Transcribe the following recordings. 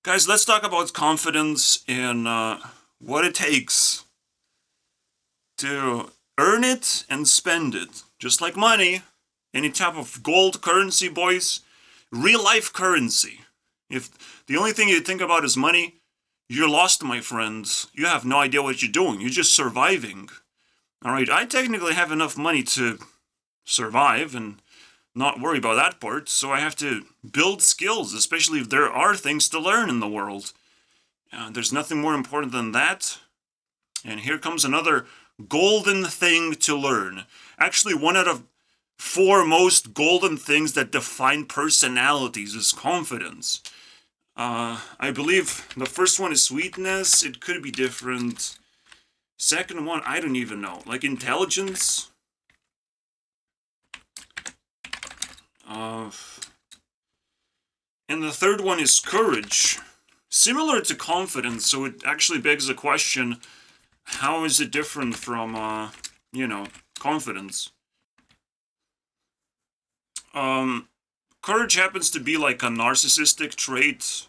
Guys, let's talk about confidence and what it takes to earn it and spend it. Just like money, any type of gold currency, boys, real life currency. If the only thing you think about is money, you're lost, my friends. You have no idea what you're doing. You're just surviving. Alright, I technically have enough money to survive and not worry about that part, so I have to build skills, especially if there are things to learn in the world. There's nothing more important than that. And here comes another golden thing to learn. Actually, one out of four most golden things that define personalities is confidence. I believe the first one is sweetness. It could be different. Second one, I don't even know. Like intelligence. Uh, and the third one is courage. Similar to confidence, so it actually begs the question, how is it different from, confidence? Um, Courage happens to be like a narcissistic trait,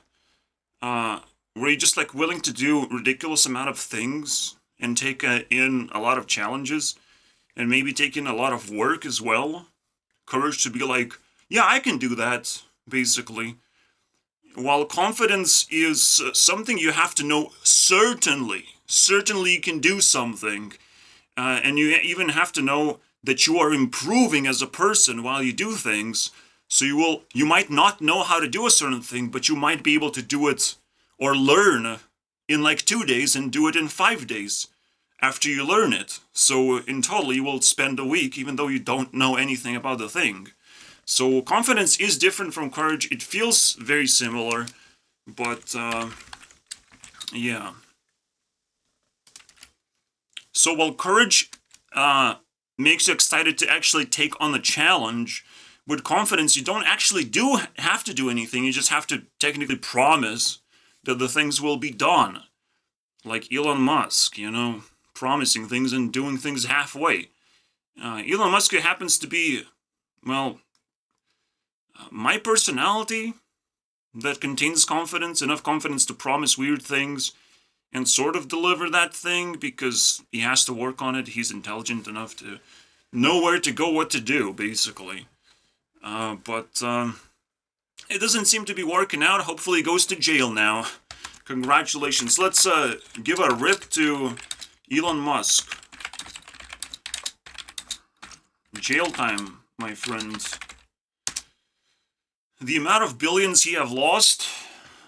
where you're just like willing to do ridiculous amount of things and take in a lot of challenges and maybe take in a lot of work as well. Courage to be like, yeah, I can do that, basically. While confidence is something you have to know certainly you can do something, and you even have to know that you are improving as a person while you do things. So you might not know how to do a certain thing, but you might be able to do it or learn in like 2 days and do it in 5 days after you learn it. So in total, you will spend a week even though you don't know anything about the thing. So confidence is different from courage. It feels very similar, but yeah. So while courage makes you excited to actually take on the challenge, with confidence you don't actually do have to do anything. You just have to technically promise that the things will be done. Like Elon Musk, promising things and doing things halfway. Elon Musk happens to be, well, my personality that contains confidence, enough confidence to promise weird things and sort of deliver that thing because he has to work on it. He's intelligent enough to know where to go, what to do, basically. But it doesn't seem to be working out. Hopefully he goes to jail now. Congratulations. Let's give a rip to Elon Musk. Jail time, my friends. The amount of billions he have lost,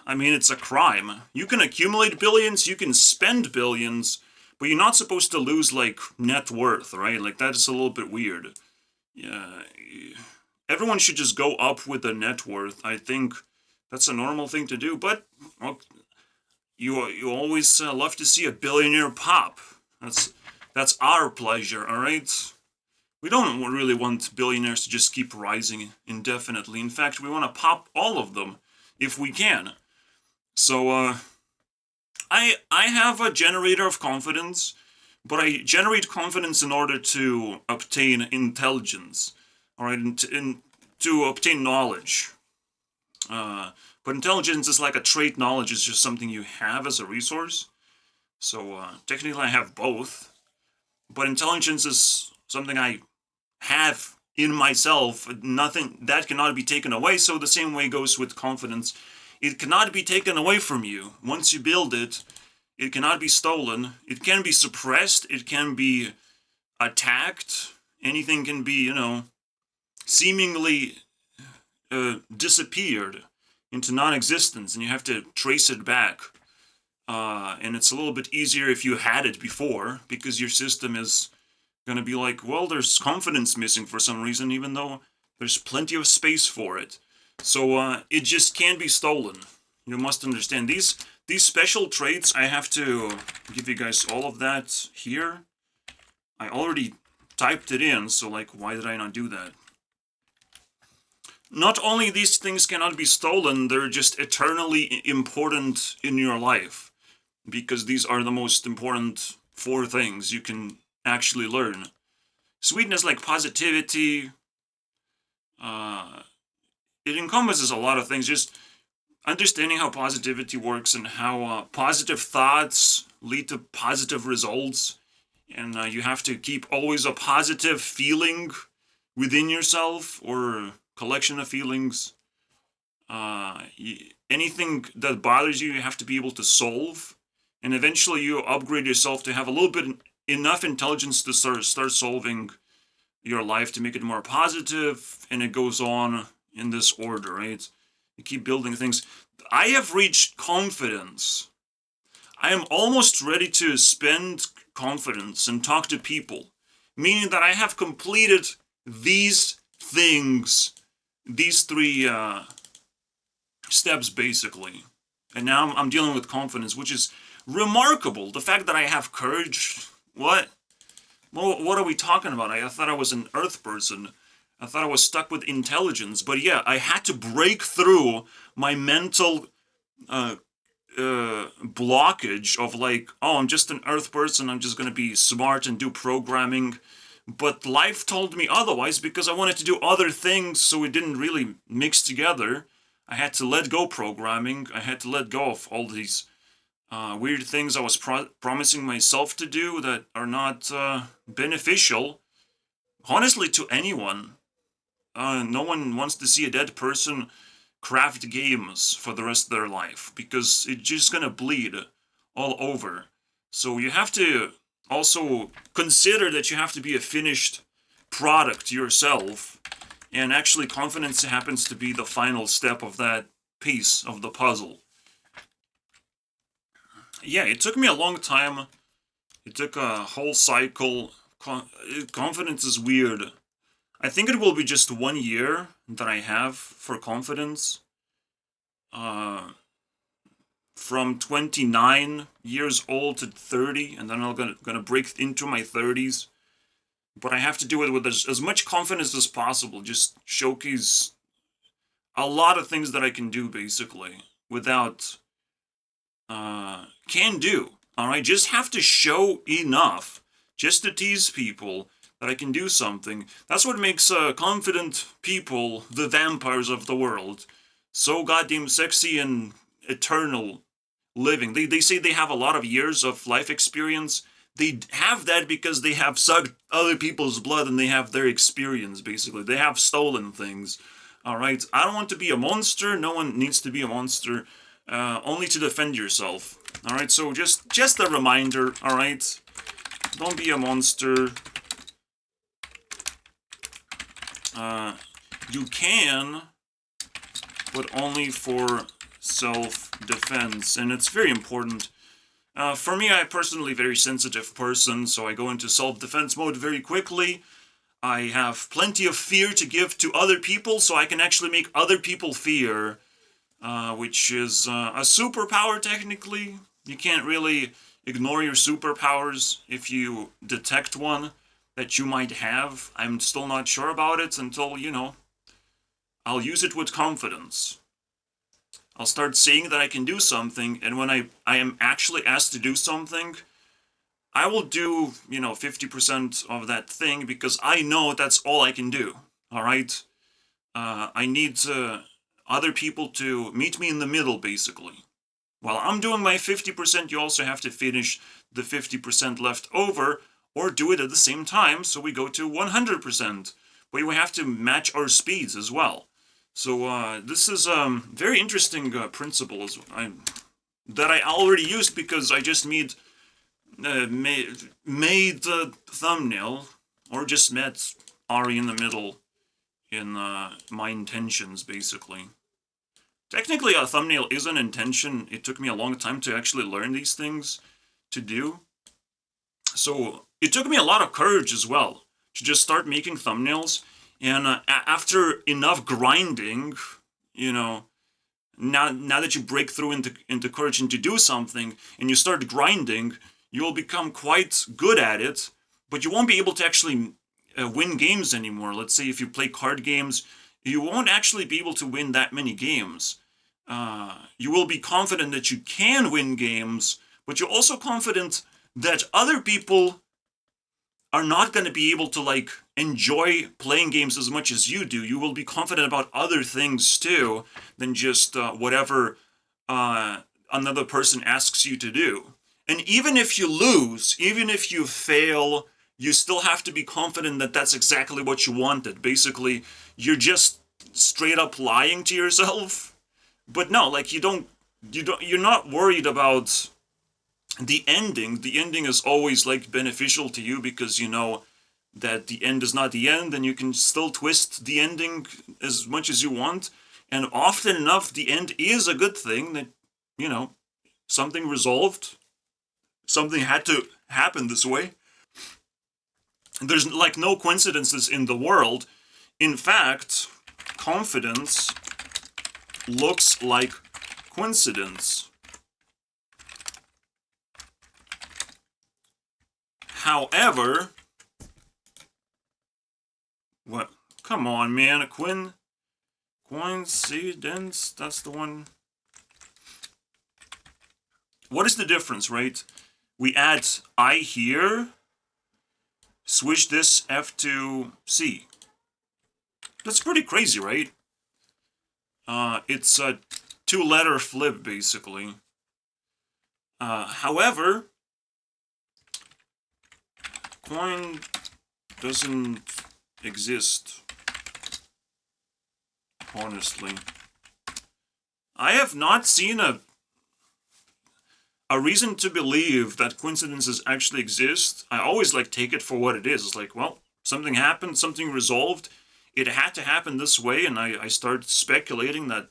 I mean, it's a crime. You can accumulate billions, you can spend billions, but you're not supposed to lose, like, net worth, right? Like, that's a little bit weird. Yeah, everyone should just go up with the net worth. I think that's a normal thing to do, but well, you always love to see a billionaire pop. That's our pleasure, all right? We don't really want billionaires to just keep rising indefinitely. In fact, we want to pop all of them if we can. So, I have a generator of confidence, but I generate confidence in order to obtain intelligence, all right, and to obtain knowledge. But intelligence is like a trait. Knowledge is just something you have as a resource. So technically, I have both, but intelligence is something I have in myself. Nothing that cannot be taken away. So the same way goes with confidence. It cannot be taken away from you. Once you build it, it cannot be stolen. It can be suppressed. It can be attacked. Anything can be, seemingly disappeared into non-existence, and you have to trace it back. And it's a little bit easier if you had it before, because your system is going to be like, well, there's confidence missing for some reason, even though there's plenty of space for it. So it just can't be stolen. You must understand these special traits. I have to give you guys all of that here. I already typed it in, so like, why did I not do that? Not only these things cannot be stolen, they're just eternally important in your life, because these are the most important 4 things you can actually learn. Sweetness, like positivity, it encompasses a lot of things. Just understanding how positivity works and how positive thoughts lead to positive results, and you have to keep always a positive feeling within yourself or collection of feelings. Anything that bothers you, you have to be able to solve, and eventually you upgrade yourself to have a little bit enough intelligence to start solving your life to make it more positive, and it goes on in this order, right? You keep building things. I have reached confidence. I am almost ready to spend confidence and talk to people, meaning that I have completed these things, these three steps basically. And now I'm dealing with confidence, which is remarkable. The fact that I have courage, what? Well, what are we talking about? I thought I was an earth person. I thought I was stuck with intelligence. But yeah, I had to break through my mental uh, blockage of like, oh, I'm just an earth person. I'm just going to be smart and do programming. But life told me otherwise because I wanted to do other things, so it didn't really mix together. I had to let go programming. I had to let go of all these weird things I was promising myself to do that are not beneficial, honestly, to anyone. No one wants to see a dead person craft games for the rest of their life because it's just gonna bleed all over. So you have to also consider that you have to be a finished product yourself, and actually confidence happens to be the final step of that piece of the puzzle. Yeah, it took me a long time. It took a whole cycle. Confidence is weird. I think it will be just 1 year that I have for confidence. Uh, from 29 years old to 30, and then I'm gonna break into my 30s. But I have to do it with as much confidence as possible. Just showcase a lot of things that I can do, basically, without can do. All right, just have to show enough, just to tease people that I can do something. That's what makes confident people the vampires of the world. So goddamn sexy and eternal living. They say they have a lot of years of life experience. They have that because they have sucked other people's blood and they have their experience, basically. They have stolen things. All right, I don't want to be a monster. No one needs to be a monster. Only to defend yourself. All right, so just a reminder. All right, don't be a monster. You can, but only for self-defense, and it's very important. For me, I'm personally a very sensitive person, so I go into self-defense mode very quickly. I have plenty of fear to give to other people, so I can actually make other people fear, which is a superpower technically. You can't really ignore your superpowers if you detect one that you might have. I'm still not sure about it until, I'll use it with confidence. I'll start saying that I can do something, and when I am actually asked to do something, I will do, 50% of that thing because I know that's all I can do. All right? I need other people to meet me in the middle, basically. While I'm doing my 50%, you also have to finish the 50% left over, or do it at the same time, so we go to 100%. But we have to match our speeds as well. So this is a very interesting principle that I already used because I just made the thumbnail, or just met Ari in the middle in my intentions, basically. Technically, a thumbnail is an intention. It took me a long time to actually learn these things to do. So it took me a lot of courage as well to just start making thumbnails. And after enough grinding, now that you break through into courage and to do something, and you start grinding, you'll become quite good at it, but you won't be able to actually win games anymore. Let's say if you play card games, you won't actually be able to win that many games. You will be confident that you can win games, but you're also confident that other people are not going to be able to like enjoy playing games as much as you do. You will be confident about other things too than just whatever another person asks you to do. And even if you lose, even if you fail, you still have to be confident that that's exactly what you wanted. Basically, you're just straight up lying to yourself. But no, like you're not worried about the ending. The ending is always like beneficial to you because you know that the end is not the end, and you can still twist the ending as much as you want. And often enough, the end is a good thing that, you know, something resolved, something had to happen this way. There's like no coincidences in the world. In fact, confidence looks like coincidence. However, what? Come on, man. Coincidence? That's the one. What is the difference, right? We add I here, switch this F to C. That's pretty crazy, right? It's a two-letter flip, basically. However, coin doesn't exist, honestly. I have not seen a reason to believe that coincidences actually exist. I always like take it for what it is. It's like, well, something happened, something resolved. It had to happen this way, and I start speculating that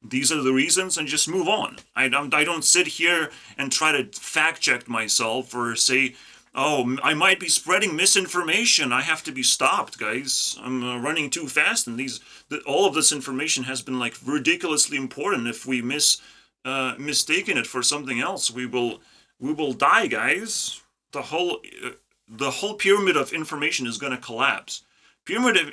these are the reasons and just move on. I don't sit here and try to fact check myself or say, oh, I might be spreading misinformation. I have to be stopped, guys. I'm running too fast, and all of this information has been like ridiculously important. If we mistaken it for something else, we will die, guys. The whole pyramid of information is going to collapse. Pyramid of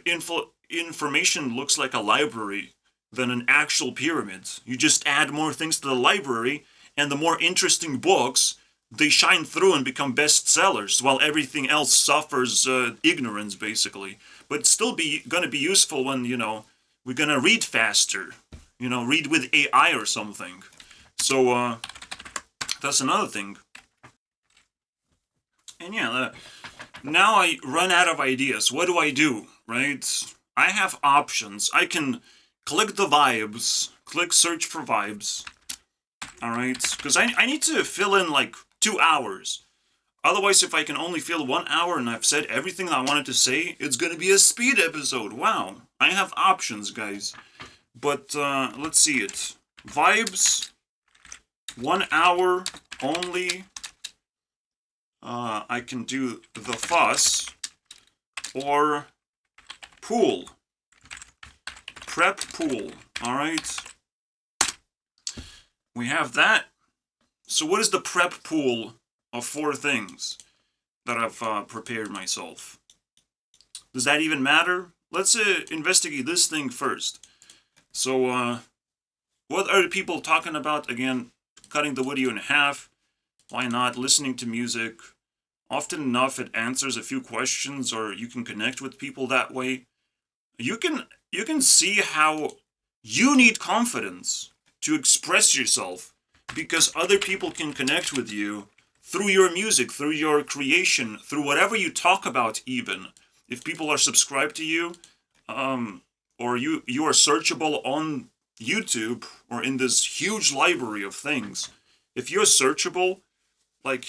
information looks like a library than an actual pyramid. You just add more things to the library, and the more interesting books, they shine through and become bestsellers, while everything else suffers ignorance, basically. But it's still going to be useful when, you know, we're going to read faster. You know, read with AI or something. So, that's another thing. And yeah, now I run out of ideas. What do I do, right? I have options. I can click the vibes, click search for vibes, alright? Because I need to fill in like 2 hours. Otherwise, if I can only fill 1 hour and I've said everything that I wanted to say, it's going to be a speed episode. Wow. I have options, guys. But, let's see it. Vibes, 1 hour only. I can do the fuss, or pool, prep pool, alright? We have that. So what is the prep pool of 4 things that I've prepared myself? Does that even matter? Let's investigate this thing first. So, what are people talking about? Again, cutting the video in half. Why not? Listening to music. Often enough, it answers a few questions, or you can connect with people that way. You can see how you need confidence to express yourself, because other people can connect with you through your music, through your creation, through whatever you talk about even. If people are subscribed to you, or you are searchable on YouTube or in this huge library of things, if you're searchable, like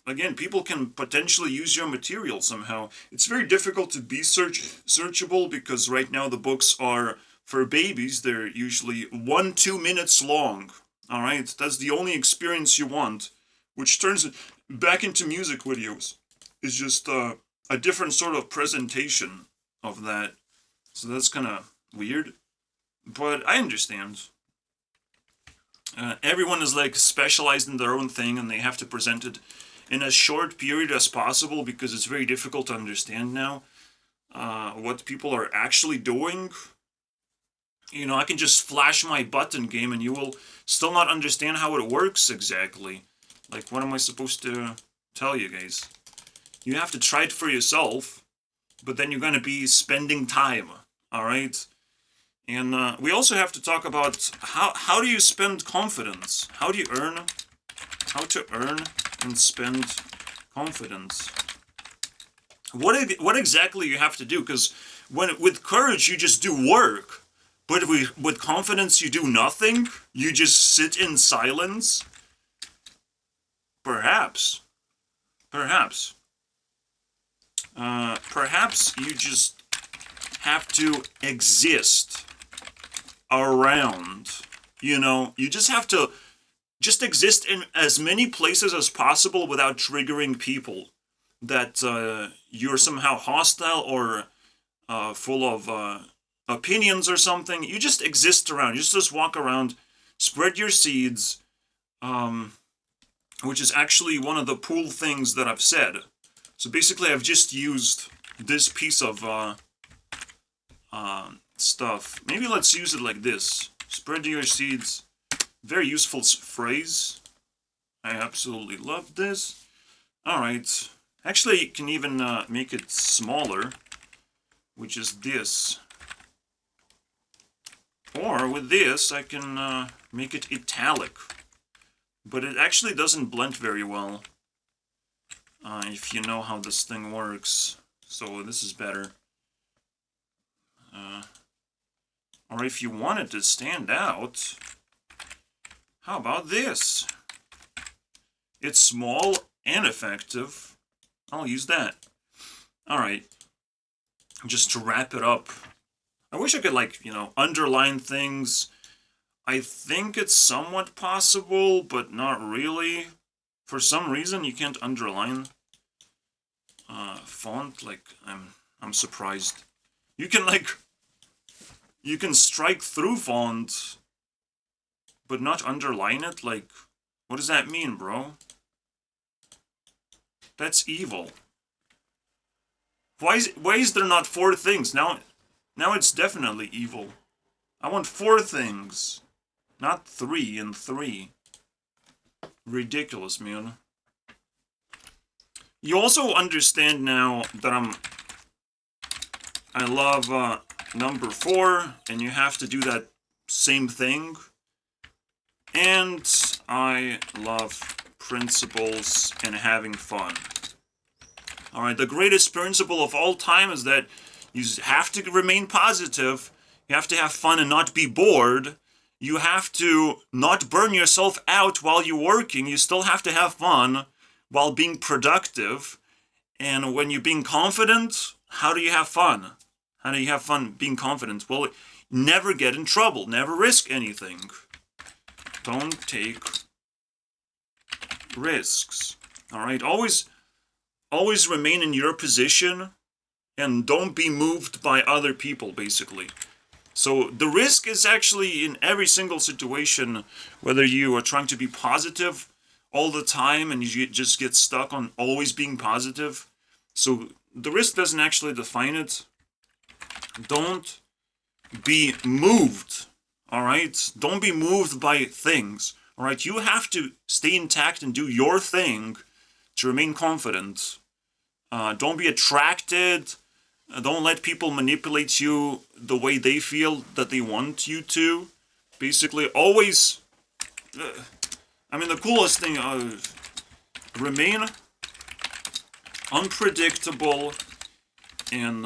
again, people can potentially use your material somehow. It's very difficult to be searchable because right now the books are for babies. They're usually 1-2 minutes long. All right, that's the only experience you want, which turns it back into music videos. It's just a different sort of presentation of that. So that's kind of weird, but I understand. Everyone is like specialized in their own thing, and they have to present it in as short period as possible because it's very difficult to understand now what people are actually doing. You know, I can just flash my button game and you will still not understand how it works exactly. Like, what am I supposed to tell you guys? You have to try it for yourself, but then you're going to be spending time, all right? And we also have to talk about how do you spend confidence? How to earn and spend confidence. What exactly you have to do? Because with courage you just do work, but with confidence you do nothing. You just sit in silence. Perhaps you just have to exist around. You just have to just exist in as many places as possible without triggering people that you're somehow hostile or full of opinions or something. You just exist around. You just walk around, spread your seeds, which is actually one of the cool things that I've said. So basically, I've just used this piece of stuff. Maybe let's use it like this. Spread your seeds. Very useful phrase. I absolutely love this. Alright. Actually, you can even make it smaller, which is this. Or with this, I can make it italic. But it actually doesn't blend very well. If you know how this thing works. So this is better. Or if you want it to stand out, how about this? It's small and effective. I'll use that. Alright. Just to wrap it up. I wish I could, underline things. I think it's somewhat possible, but not really. For some reason, you can't underline font. I'm surprised. You can strike through font, but not underline it. What does that mean, bro? That's evil. Why is there not 4 things? Now it's definitely evil. I want 4 things, not 3 and 3. Ridiculous, man. You also understand now that I love number 4, and you have to do that same thing. And I love principles and having fun. Alright, the greatest principle of all time is that you have to remain positive, you have to have fun and not be bored, you have to not burn yourself out while you're working, you still have to have fun while being productive, and when you're being confident, how do you have fun? How do you have fun being confident? Well, never get in trouble, never risk anything. Don't take risks. Alright, always remain in your position and don't be moved by other people, basically. So the risk is actually in every single situation, whether you are trying to be positive all the time and you just get stuck on always being positive. So the risk doesn't actually define it. Don't be moved, alright? Don't be moved by things, alright? You have to stay intact and do your thing to remain confident. Don't be attracted. Don't let people manipulate you the way they feel that they want you to. Basically, always... the coolest thing... remain unpredictable and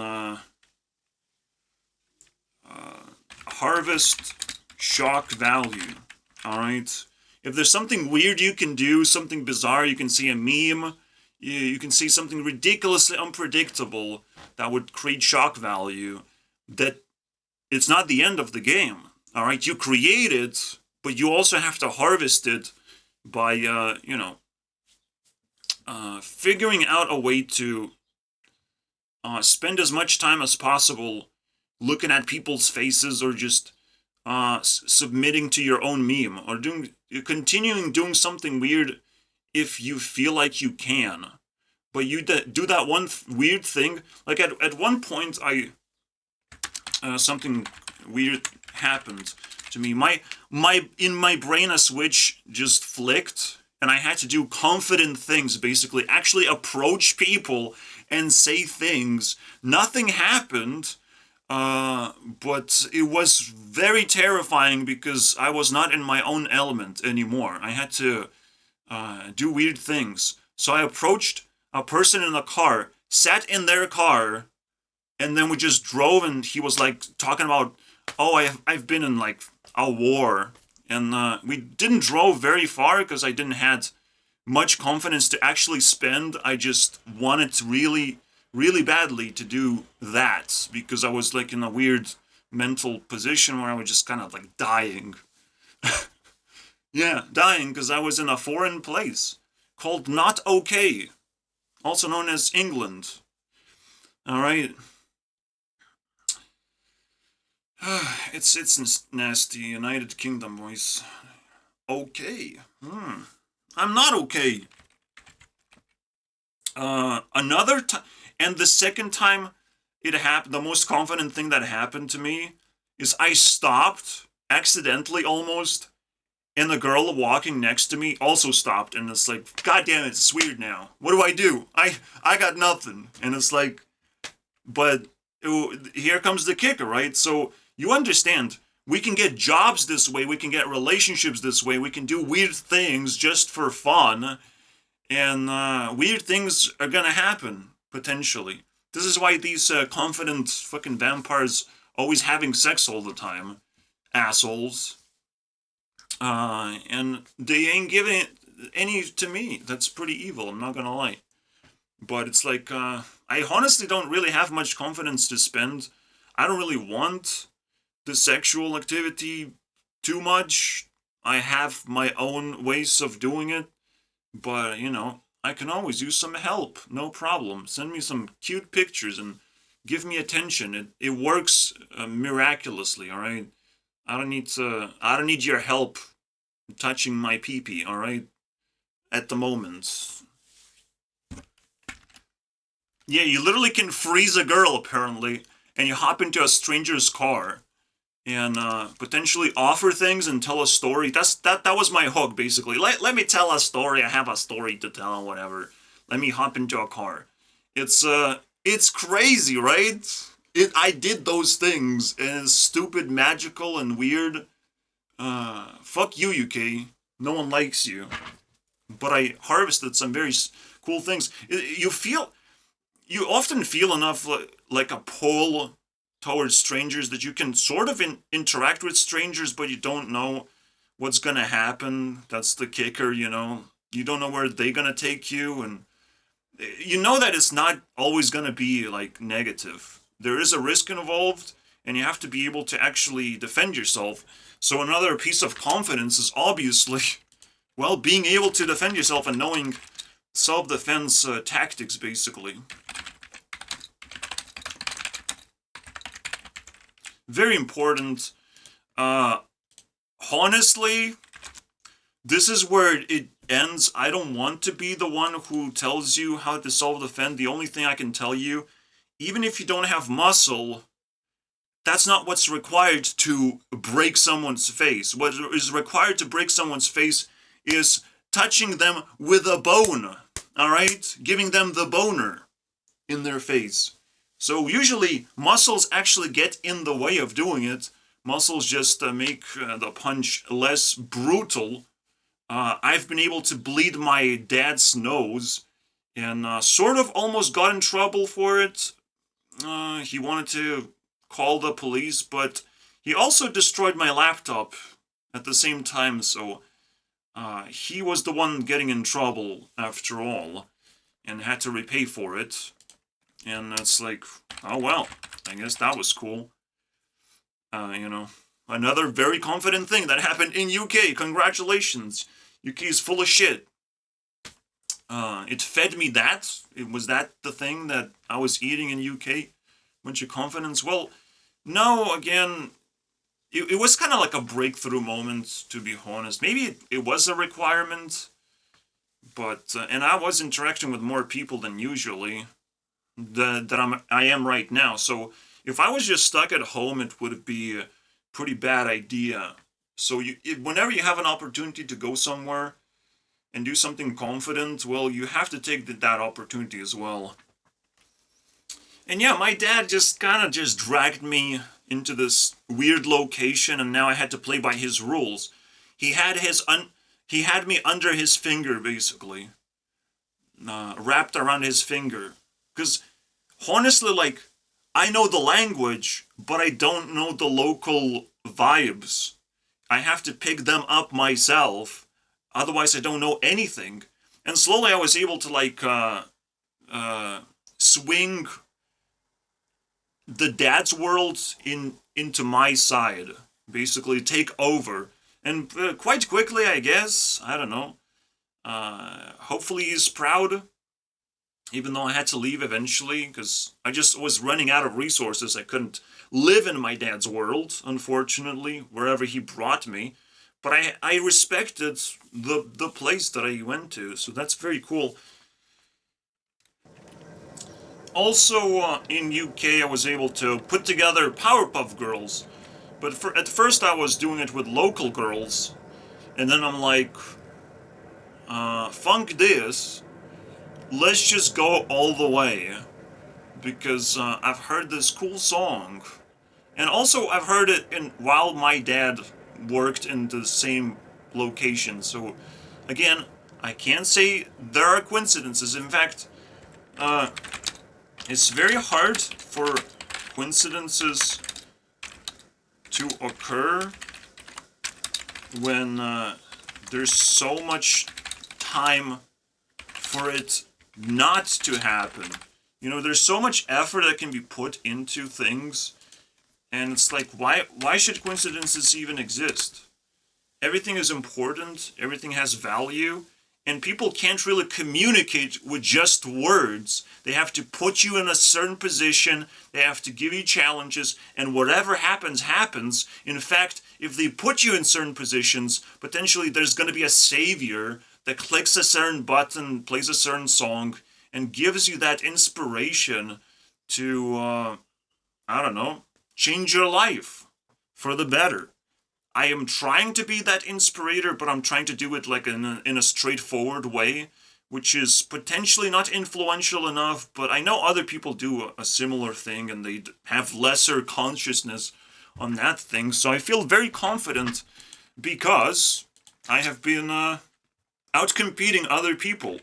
harvest shock value. Alright? If there's something weird you can do, something bizarre, you can see a meme, you can see something ridiculously unpredictable that would create shock value, that it's not the end of the game. Alright? You create it, but you also have to harvest it by, figuring out a way to spend as much time as possible looking at people's faces or just submitting to your own meme or continuing doing something weird if you feel like you can. But you do that one weird thing. Like at one point, something weird happened to me. In my brain, a switch just flicked, and I had to do confident things, basically, actually approach people and say things. Nothing happened, but it was very terrifying because I was not in my own element anymore. I had to do weird things. So I approached a person in a car, sat in their car, and then we just drove, and he was like talking about, oh, I've been in like a war, and we didn't drove very far because I didn't had much confidence to actually spend. I just wanted to really, really badly to do that because I was like in a weird mental position where I was just kind of like dying. Yeah, dying because I was in a foreign place called Not Okay, also known as England. All right. It's nasty. United Kingdom voice. Okay. I'm not okay. Another time, and the second time it happened, the most confident thing that happened to me is I stopped accidentally almost, and the girl walking next to me also stopped, and it's like, God damn it, it's weird now. What do I do? I got nothing, and it's like, but here comes the kicker, right? So you understand, we can get jobs this way, we can get relationships this way, we can do weird things just for fun, and weird things are gonna happen, potentially. This is why these confident fucking vampires always having sex all the time. Assholes. And they ain't giving it any to me. That's pretty evil, I'm not gonna lie. But it's like, I honestly don't really have much confidence to spend. I don't really want the sexual activity too much. I have my own ways of doing it. But, I can always use some help. No problem. Send me some cute pictures and give me attention. It works miraculously, alright? I don't need your help touching my pee-pee, alright? At the moment. Yeah, you literally can freeze a girl, apparently, and you hop into a stranger's car and potentially offer things and tell a story. That was my hook, basically. Let me tell a story. I have a story to tell, whatever. Let me hop into a car. It's crazy, right? I did those things, and it's stupid, magical, and weird. Fuck you, UK. No one likes you. But I harvested some very cool things. You often feel enough like a pull towards strangers that you can sort of interact with strangers, but you don't know what's gonna happen. That's the kicker, You don't know where they're gonna take you, and you know that it's not always gonna be like negative. There is a risk involved, and you have to be able to actually defend yourself. So another piece of confidence is obviously, well, being able to defend yourself and knowing self-defense tactics, basically. Very important. Honestly, this is where it ends. I don't want to be the one who tells you how to self-defend. The only thing I can tell you, even if you don't have muscle, that's not what's required to break someone's face. What is required to break someone's face is touching them with a bone, alright? Giving them the boner in their face. So usually, muscles actually get in the way of doing it. Muscles just make the punch less brutal. I've been able to bleed my dad's nose, and sort of almost got in trouble for it. He wanted to call the police, but he also destroyed my laptop at the same time, so he was the one getting in trouble after all, and had to repay for it. And it's like, oh well, I guess that was cool. Another very confident thing that happened in UK. Congratulations. UK is full of shit. It fed me that. Was that the thing that I was eating in UK? Bunch of confidence? Well, no, again, it was kind of like a breakthrough moment, to be honest. Maybe it was a requirement, but, and I was interacting with more people than usually. I am right now. So if I was just stuck at home, it would be a pretty bad idea. So whenever you have an opportunity to go somewhere, and do something confident, well, you have to take that opportunity as well. And yeah, my dad just kind of just dragged me into this weird location, and now I had to play by his rules. He had he had me under his finger, basically, wrapped around his finger. Because honestly, like, I know the language, but I don't know the local vibes. I have to pick them up myself. Otherwise, I don't know anything. And slowly, I was able to like swing the dad's world into my side, basically take over, and quite quickly, I guess. I don't know. Hopefully, he's proud. Even though I had to leave eventually, because I just was running out of resources. I couldn't live in my dad's world, unfortunately, wherever he brought me. But I respected the place that I went to, so that's very cool. Also, in UK, I was able to put together Powerpuff Girls. But at first, I was doing it with local girls. And then I'm like, funk this. Let's just go all the way. Because I've heard this cool song. And also, I've heard it while my dad worked in the same location. So, again, I can't say there are coincidences. In fact, it's very hard for coincidences to occur when there's so much time for it not to happen. You know, there's so much effort that can be put into things, and it's like, why should coincidences even exist? Everything is important, everything has value, and people can't really communicate with just words. They have to put you in a certain position, they have to give you challenges, and whatever happens, happens. In fact, if they put you in certain positions, potentially there's going to be a savior that clicks a certain button, plays a certain song, and gives you that inspiration to, I don't know, change your life for the better. I am trying to be that inspirator, but I'm trying to do it like in a straightforward way, which is potentially not influential enough, but I know other people do a similar thing and they have lesser consciousness on that thing, so I feel very confident because I have been outcompeting other people.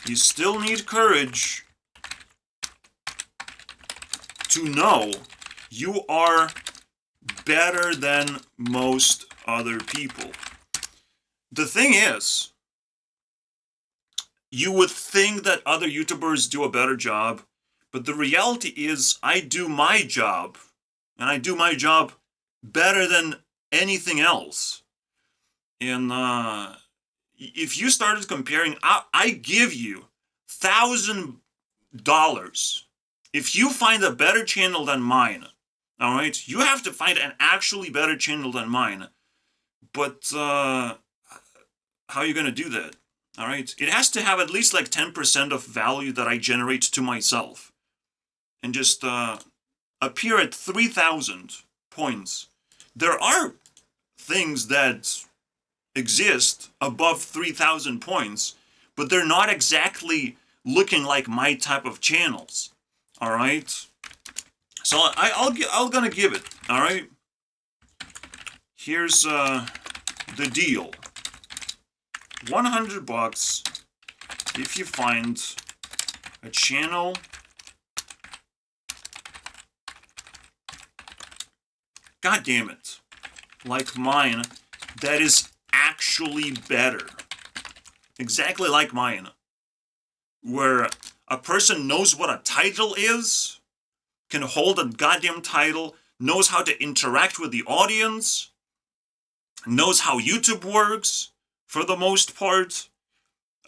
You still need courage to know you are better than most other people. The thing is, you would think that other YouTubers do a better job, but the reality is I do my job, and I do my job better than anything else. And if you started comparing, I give you $1,000. If you find a better channel than mine, all right, you have to find an actually better channel than mine. But how are you going to do that? All right, it has to have at least like 10% of value that I generate to myself. And just appear at 3,000 points. There are things that exist above 3,000 points, but they're not exactly looking like my type of channels. All right? So I'll gonna give it, all right? Here's the deal. $100 if you find a channel God damn it, like mine, that is actually better. Exactly like mine. Where a person knows what a title is, can hold a goddamn title, knows how to interact with the audience, knows how YouTube works, for the most part,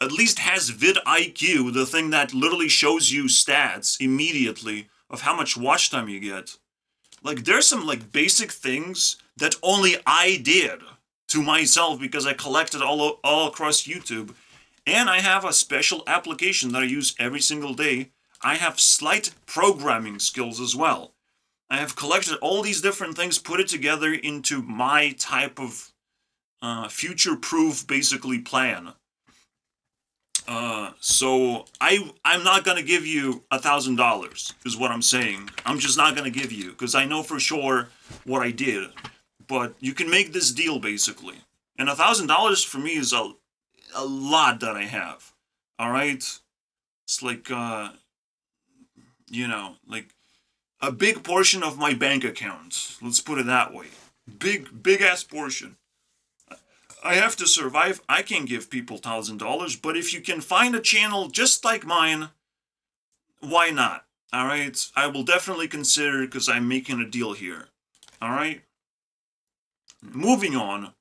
at least has vidIQ, the thing that literally shows you stats immediately of how much watch time you get. Like, there's some, like, basic things that only I did to myself because I collected all across YouTube. And I have a special application that I use every single day. I have slight programming skills as well. I have collected all these different things, put it together into my type of future-proof, basically, plan. So I'm not gonna give you $1,000, is what I'm saying. I'm just not gonna give you, because I know for sure what I did. But you can make this deal, basically. And $1,000 for me is a lot that I have. All right? It's like, like a big portion of my bank account. Let's put it that way. Big ass portion. I have to survive. I can't give people $1,000, but if you can find a channel just like mine, why not? All right, I will definitely consider because I'm making a deal here. All right. Moving on.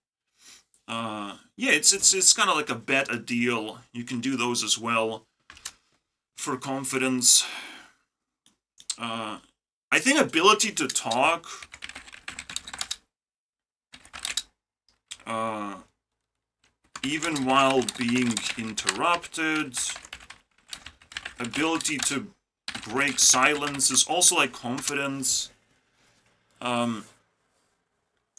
Yeah, it's kind of like a bet, a deal. You can do those as well for confidence. I think ability to talk. Even while being interrupted. Ability to break silence is also like confidence.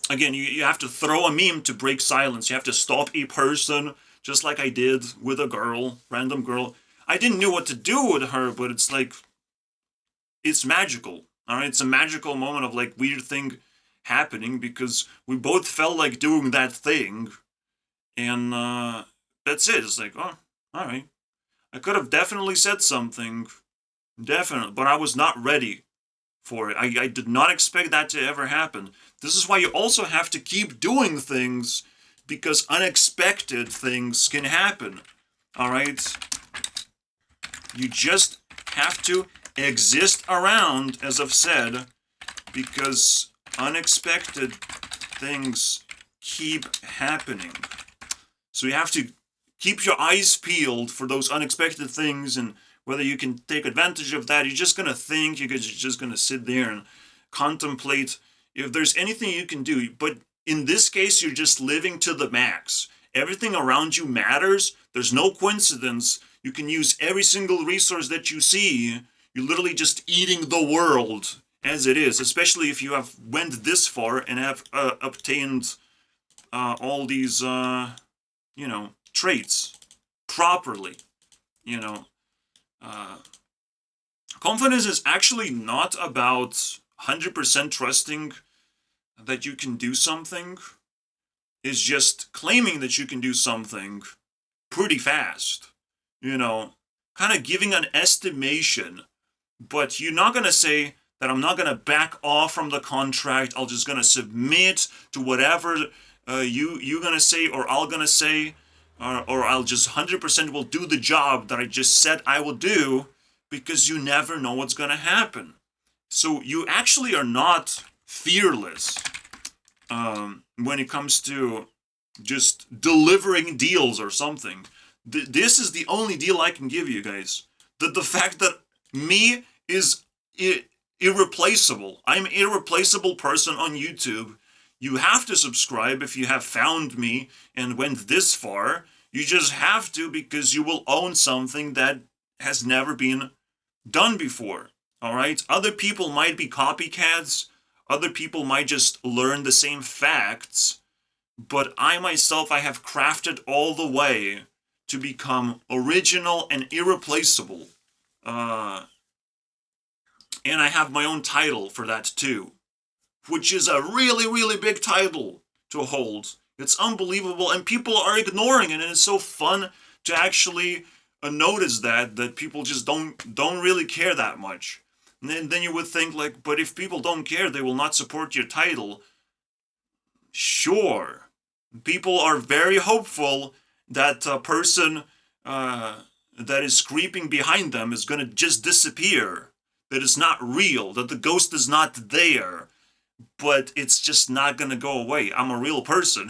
Again, you have to throw a meme to break silence. You have to stop a person, just like I did with a girl, random girl. I didn't know what to do with her, but it's like, it's magical. All right, it's a magical moment of like weird thing happening because we both felt like doing that thing, and that's it. It's like, oh, all right. I could have definitely said something, definitely, but I was not ready for it. I did not expect that to ever happen. This is why you also have to keep doing things, because unexpected things can happen. All right? You just have to exist around, as I've said, because unexpected things keep happening. So you have to keep your eyes peeled for those unexpected things, and whether you can take advantage of that, you're just going to think, you're just going to sit there and contemplate if there's anything you can do. But in this case, you're just living to the max. Everything around you matters. There's no coincidence. You can use every single resource that you see. You're literally just eating the world as it is, especially if you have went this far and have obtained all these, traits properly, you know. Confidence is actually not about 100% trusting that you can do something. It's just claiming that you can do something pretty fast. Kind of giving an estimation, but you're not going to say that I'm not going to back off from the contract. I'll just going to submit to whatever you're going to say or I'm going to say, or I'll just 100% will do the job that I just said I will do, because you never know what's going to happen. So you actually are not fearless when it comes to just delivering deals or something. This is the only deal I can give you guys. The fact that me is irreplaceable. I'm an irreplaceable person on YouTube. You have to subscribe if you have found me and went this far. You just have to, because you will own something that has never been done before. All right? Other people might be copycats. Other people might just learn the same facts. But I myself, I have crafted all the way to become original and irreplaceable. And I have my own title for that too, which is a really, really big title to hold. It's unbelievable, and people are ignoring it, and it's so fun to actually notice that people just don't really care that much. And then you would think, like, but if people don't care, they will not support your title. Sure. People are very hopeful that a person that is creeping behind them is going to just disappear, that it's not real, that the ghost is not there, but it's just not going to go away. I'm a real person.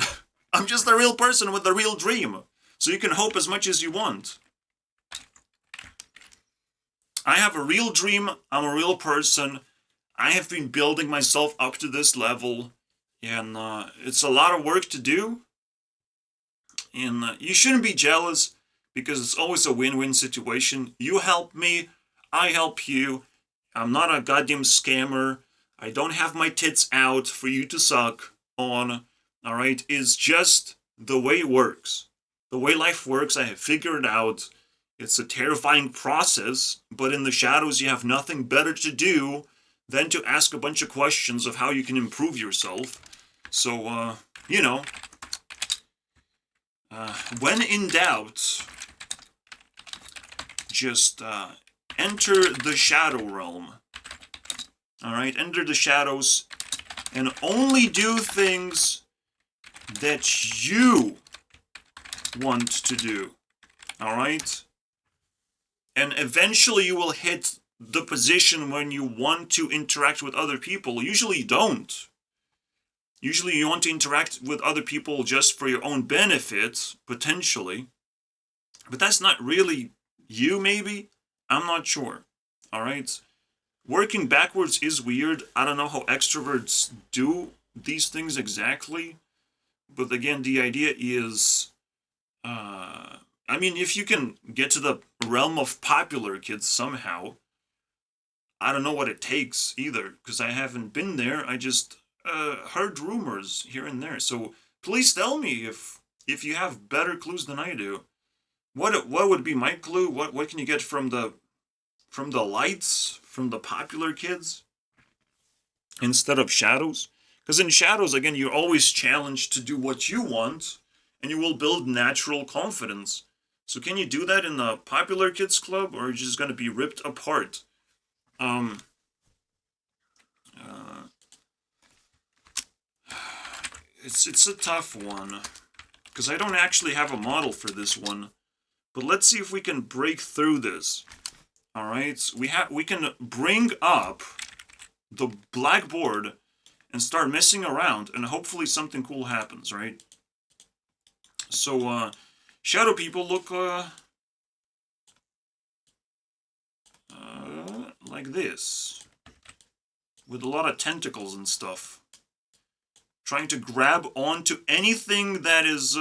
I'm just a real person with a real dream. So you can hope as much as you want. I have a real dream. I'm a real person. I have been building myself up to this level, and it's a lot of work to do. And you shouldn't be jealous, because it's always a win-win situation. You help me, I help you. I'm not a goddamn scammer. I don't have my tits out for you to suck on. All right, it's just the way it works. The way life works, I have figured out. It's a terrifying process, but in the shadows, you have nothing better to do than to ask a bunch of questions of how you can improve yourself. So, you know, when in doubt, just enter the shadow realm. Alright, enter the shadows and only do things that you want to do. Alright? And eventually you will hit the position when you want to interact with other people. Usually you don't. Usually you want to interact with other people just for your own benefit, potentially. But that's not really you, maybe? I'm not sure. Alright? Working backwards is weird. I don't know how extroverts do these things exactly. But again, the idea is... I mean, if you can get to the realm of popular kids somehow, I don't know what it takes either, because I haven't been there. I just heard rumors here and there. So please tell me if you have better clues than I do. What would be my clue? What can you get from the lights, from the popular kids, instead of shadows? Because in shadows, again, you're always challenged to do what you want, and you will build natural confidence. So can you do that in the popular kids club, or are you just going to be ripped apart? It's a tough one, because I don't actually have a model for this one. But let's see if we can break through this. All right, we can bring up the blackboard and start messing around, and hopefully something cool happens, right? So, shadow people look like this, with a lot of tentacles and stuff, trying to grab onto anything that is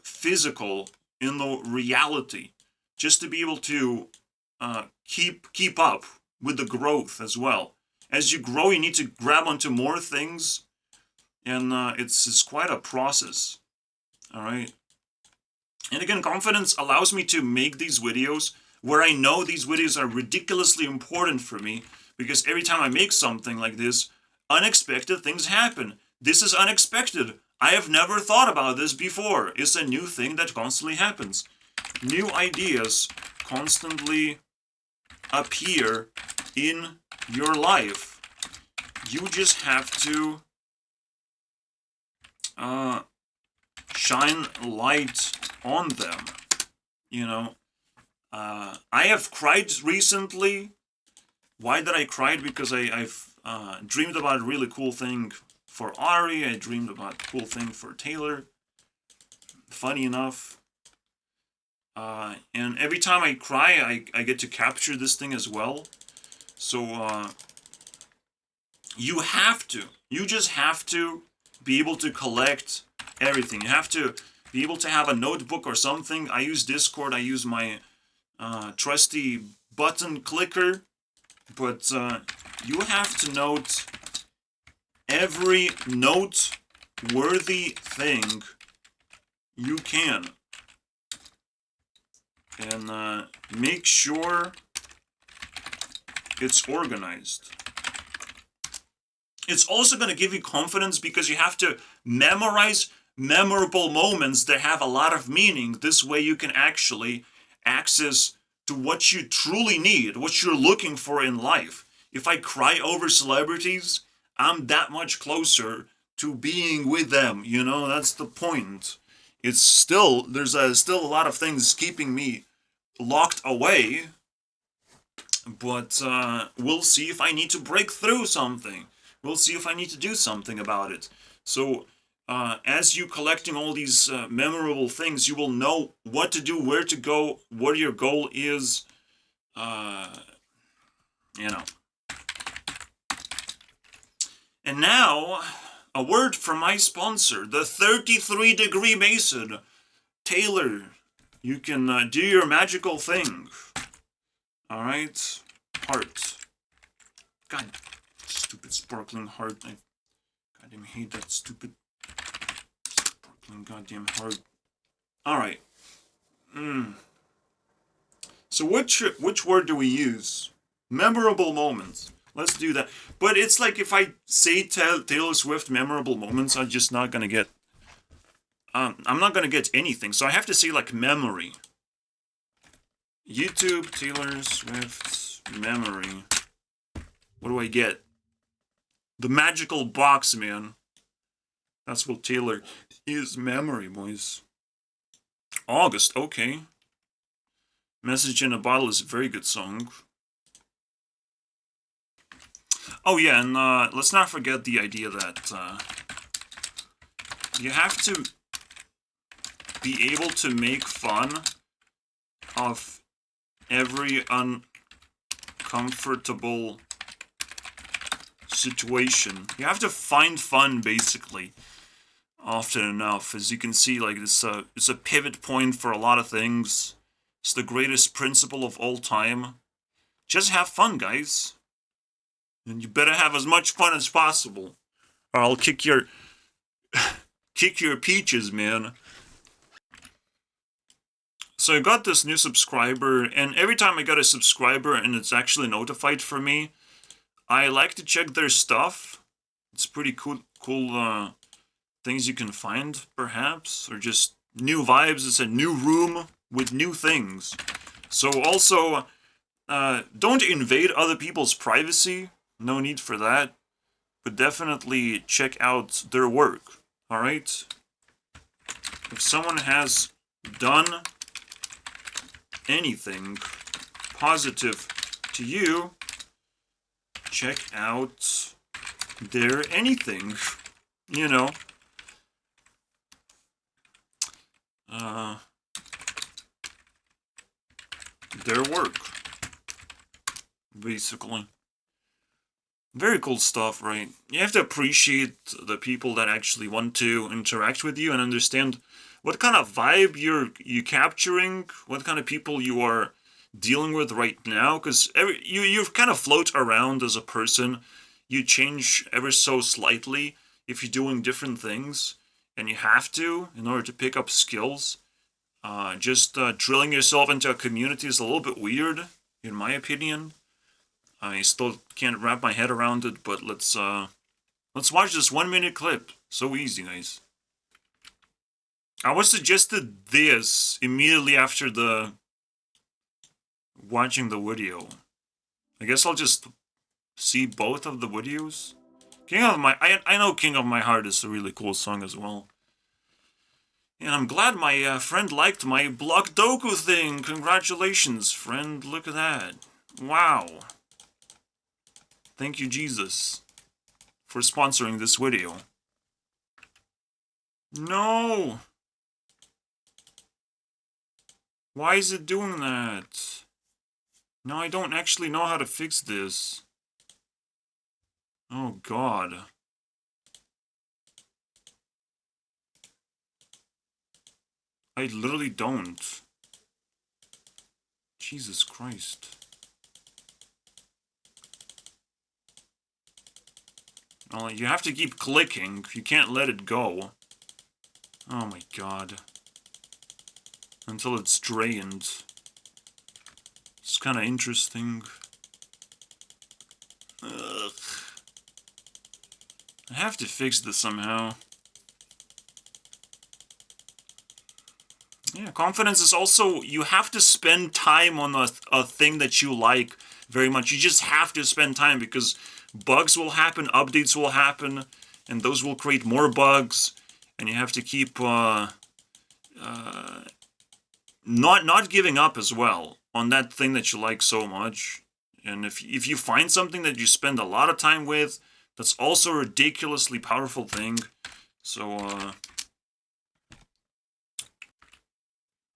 physical in the reality, just to be able to keep up with the growth as well. As you grow, you need to grab onto more things, and it's quite a process. All right. And again, confidence allows me to make these videos where I know these videos are ridiculously important for me, because every time I make something like this, unexpected things happen. This is unexpected. I have never thought about this before. It's a new thing that constantly happens. New ideas constantly appear in your life. You just have to shine light on them, you know. I have cried recently. Why did I cry? Because I've dreamed about a really cool thing for Ari. I dreamed about a cool thing for Taylor. Funny enough. And every time I cry, I get to capture this thing as well. So, you just have to be able to collect everything. You have to be able to have a notebook or something. I use Discord. I use my trusty button clicker. But you have to note every noteworthy thing you can. And make sure it's organized. It's also going to give you confidence because you have to memorize memorable moments that have a lot of meaning. This way you can actually access to what you truly need, what you're looking for in life. If I cry over celebrities, I'm that much closer to being with them, you know, that's the point. It's still, there's still a lot of things keeping me locked away, but we'll see if I need to break through something. We'll see if I need to do something about it. So, as you collecting all these memorable things, you will know what to do, where to go, what your goal is, you know. And now, a word from my sponsor, the 33-degree Mason. Taylor, you can do your magical thing. Alright? Heart. God, stupid sparkling heart. I goddamn hate that stupid sparkling goddamn hard. Alright. So which word do we use? Memorable moments. Let's do that. But it's like if I say Taylor Swift memorable moments, I'm just not gonna get... I'm not gonna get anything. So I have to say like memory. YouTube Taylor Swift memory. What do I get? The magical box, man. That's what Taylor is. Memory, boys. August, okay. Message in a Bottle is a very good song. Oh yeah, and let's not forget the idea that you have to be able to make fun of every uncomfortable situation. You have to find fun, basically, often enough. As you can see, like, it's a pivot point for a lot of things. It's the greatest principle of all time. Just have fun, guys. And you better have as much fun as possible, or I'll kick your peaches, man. So I got this new subscriber, and every time I get a subscriber and it's actually notified for me, I like to check their stuff. It's pretty cool things you can find, perhaps, or just new vibes. It's a new room with new things. So also, don't invade other people's privacy. No need for that. But definitely check out their work, alright? If someone has done anything positive to you, check out their anything, you know. Their work, basically. Very cool stuff, right? You have to appreciate the people that actually want to interact with you and understand what kind of vibe you're capturing, what kind of people you are dealing with right now, because you kind of float around as a person. You change ever so slightly if you're doing different things, and you have to in order to pick up skills. Just drilling yourself into a community is a little bit weird, in my opinion. I still can't wrap my head around it, but let's watch this 1-minute clip. So easy, guys. I was suggested this immediately after watching the video. I guess I'll just see both of the videos. I know King of My Heart is a really cool song as well. And I'm glad my friend liked my Block Doku thing. Congratulations, friend. Look at that. Wow. Thank you, Jesus, for sponsoring this video. No! Why is it doing that? No, I don't actually know how to fix this. Oh, God. I literally don't. Jesus Christ. Well, you have to keep clicking. You can't let it go. Oh my God. Until it's drained. It's kind of interesting. Ugh. I have to fix this somehow. Yeah, confidence is also, you have to spend time on a thing that you like very much. You just have to spend time because bugs will happen, updates will happen, and those will create more bugs, and you have to keep not giving up as well on that thing that you like so much. And if you find something that you spend a lot of time with, that's also a ridiculously powerful thing. So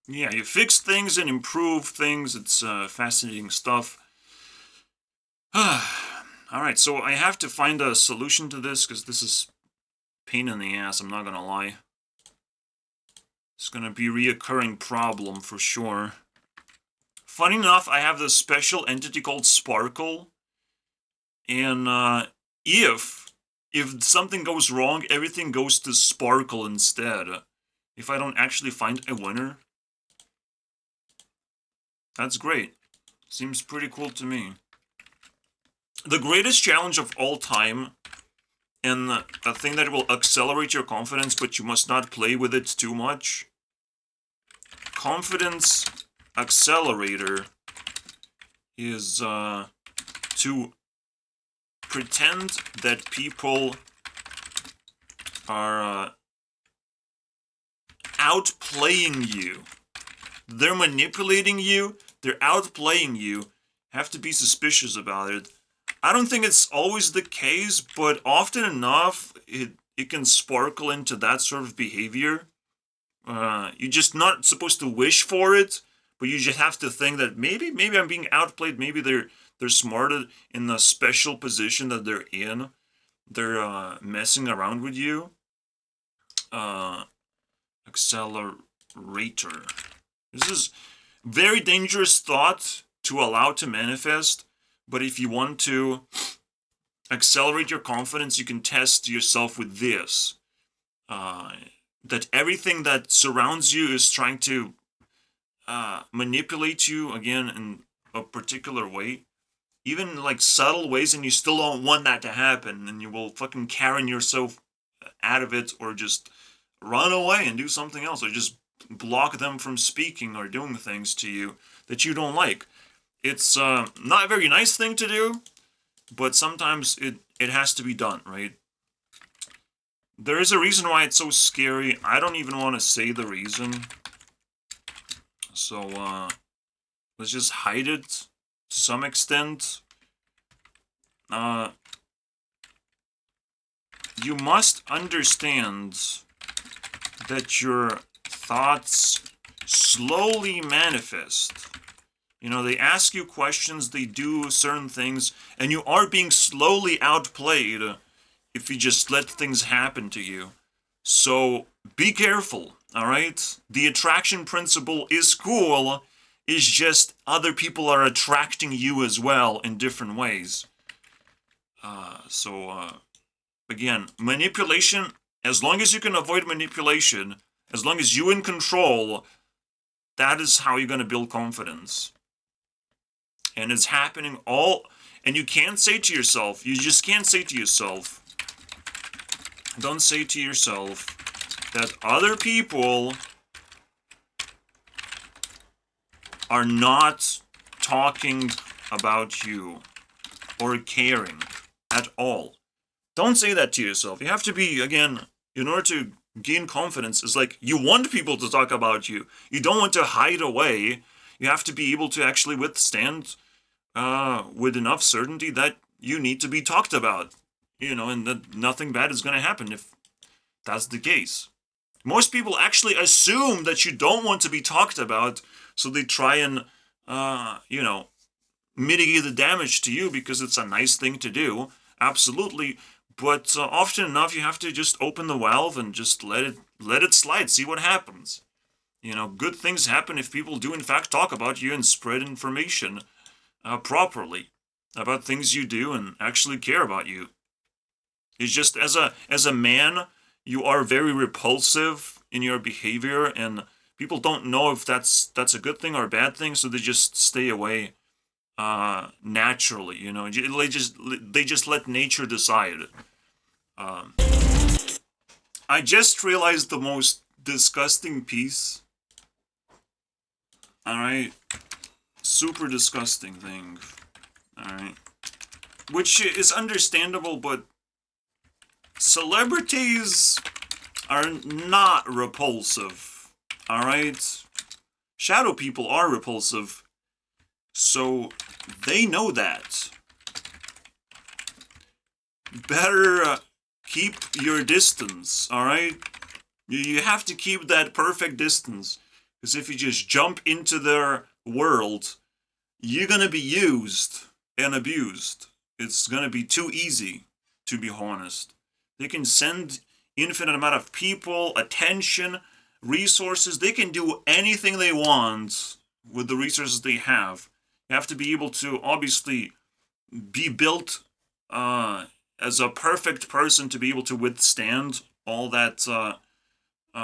yeah, you fix things and improve things. It's fascinating stuff. Alright, so I have to find a solution to this, because this is pain in the ass, I'm not gonna lie. It's gonna be a reoccurring problem for sure. Funny enough, I have this special entity called Sparkle, and if something goes wrong, everything goes to Sparkle instead. if I don't actually find a winner. That's great. Seems pretty cool to me. The greatest challenge of all time, and a thing that will accelerate your confidence, but you must not play with it too much. Confidence accelerator is to pretend that people are outplaying you. They're manipulating you, they're outplaying you. Have to be suspicious about it. I don't think it's always the case, but often enough, it can sparkle into that sort of behavior. You're just not supposed to wish for it, but you just have to think that maybe I'm being outplayed. Maybe they're smarter in the special position that they're in. They're messing around with you. Accelerator. This is very dangerous thought to allow to manifest. But if you want to accelerate your confidence, you can test yourself with this. That everything that surrounds you is trying to manipulate you, again, in a particular way. Even like subtle ways, and you still don't want that to happen. And you will fucking Karen yourself out of it, or just run away and do something else, or just block them from speaking or doing things to you that you don't like. It's not a very nice thing to do, but sometimes it has to be done, right? There is a reason why it's so scary. I don't even want to say the reason. So, let's just hide it to some extent. You must understand that your thoughts slowly manifest. You know, they ask you questions, they do certain things, and you are being slowly outplayed if you just let things happen to you. So, be careful, alright? The attraction principle is cool, it's just other people are attracting you as well in different ways. Again, manipulation, as long as you can avoid manipulation, as long as you're in control, that is how you're going to build confidence. And it's happening all, and you can't say to yourself, you just can't say to yourself, don't say to yourself that other people are not talking about you or caring at all. Don't say that to yourself. You have to be, again, in order to gain confidence, it's like you want people to talk about you. You don't want to hide away. You have to be able to actually withstand with enough certainty that you need to be talked about. You know, and that nothing bad is going to happen if that's the case. Most people actually assume that you don't want to be talked about, so they try and, mitigate the damage to you because it's a nice thing to do. Absolutely. But often enough, you have to just open the valve and just let it slide, see what happens. You know, good things happen if people do in fact talk about you and spread information properly about things you do and actually care about you. It's just as a man, you are very repulsive in your behavior, and people don't know if that's a good thing or a bad thing, so they just stay away naturally. You know, they just let nature decide. I just realized the most disgusting piece. All right, super disgusting thing. All right, which is understandable, but celebrities are not repulsive, alright? Shadow people are repulsive, so they know that. Better keep your distance, alright? You have to keep that perfect distance, because if you just jump into their world, you're gonna be used and abused. It's gonna be too easy, to be honest. They can send infinite amount of people, attention, resources. They can do anything they want with the resources they have. You have to be able to obviously be built as a perfect person to be able to withstand all that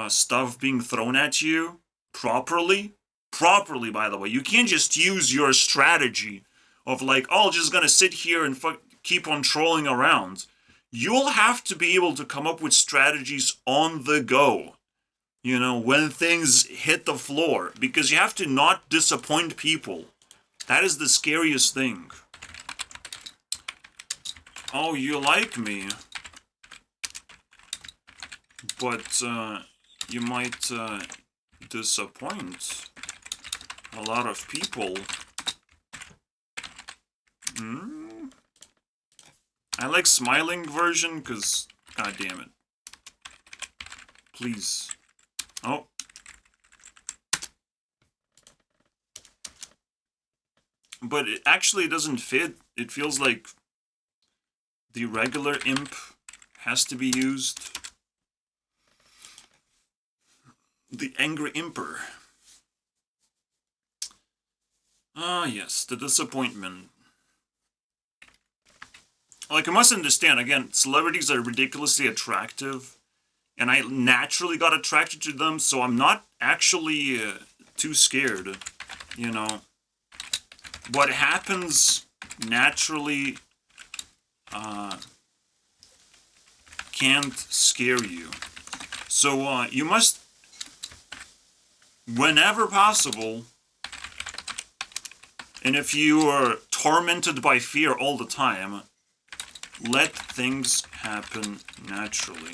stuff being thrown at you properly. Properly, by the way. You can't just use your strategy of like, oh, I'm just gonna sit here and keep on trolling around. You'll have to be able to come up with strategies on the go, when things hit the floor, because you have to not disappoint people. That is the scariest thing. Oh, you like me, but you might disappoint a lot of people. I like smiling version because, god damn it. Please. Oh. But it actually doesn't fit. It feels like the regular imp has to be used. The angry imper. Ah, yes, the disappointment. Like, I must understand, again, celebrities are ridiculously attractive, and I naturally got attracted to them, so I'm not actually too scared, What happens naturally can't scare you. So you must, whenever possible, and if you are tormented by fear all the time, let things happen naturally.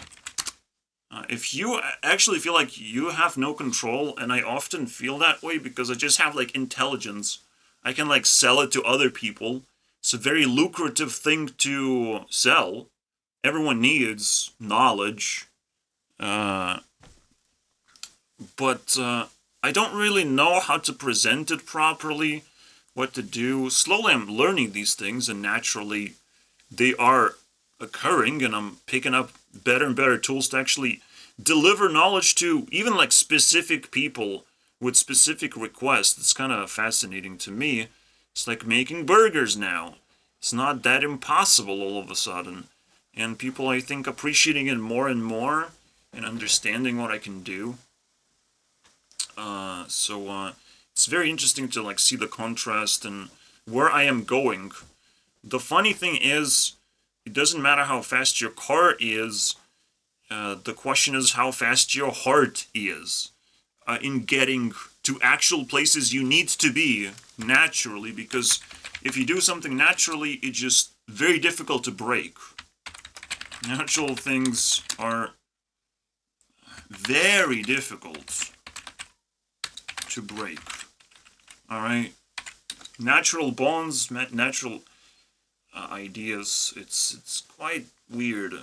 If you actually feel like you have no control, and I often feel that way because I just have, like, intelligence, I can, like, sell it to other people. It's a very lucrative thing to sell. Everyone needs knowledge. But I don't really know how to present it properly, what to do. Slowly I'm learning these things, and naturally they are occurring, and I'm picking up better and better tools to actually deliver knowledge to even, like, specific people with specific requests. It's kind of fascinating to me. It's like making burgers now. It's not that impossible all of a sudden. And people, I think, appreciating it more and more and understanding what I can do. So it's very interesting to, like, see the contrast and where I am going. The funny thing is, it doesn't matter how fast your car is. The question is how fast your heart is in getting to actual places you need to be naturally, because if you do something naturally, it's just very difficult to break. Natural things are very difficult to break. Alright? Natural bonds, natural ideas, it's quite weird.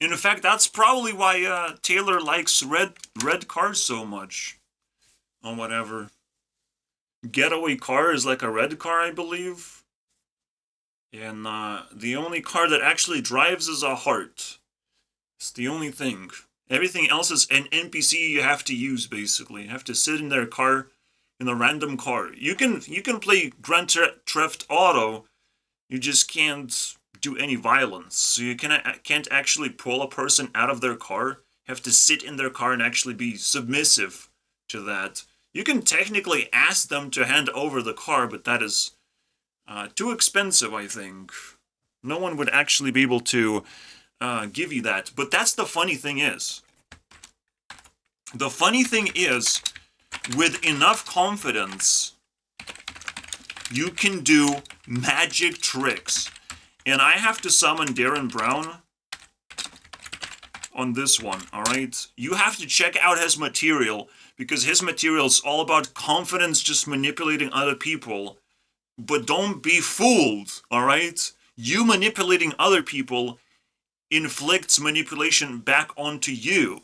In fact, that's probably why Taylor likes red cars so much. Or whatever. Getaway car is like a red car, I believe. And the only car that actually drives is a heart. It's the only thing. Everything else is an NPC you have to use, basically. You have to sit in their car, in a random car. You can play Grand Theft Auto, you just can't do any violence. So you can't actually pull a person out of their car. You have to sit in their car and actually be submissive to that. You can technically ask them to hand over the car, but that is too expensive, I think. No one would actually be able to give you that. But that's the funny thing is. The funny thing is, with enough confidence, you can do magic tricks. And I have to summon Darren Brown on this one, alright? You have to check out his material, because his material is all about confidence, just manipulating other people. But don't be fooled, alright? You manipulating other people inflicts manipulation back onto you.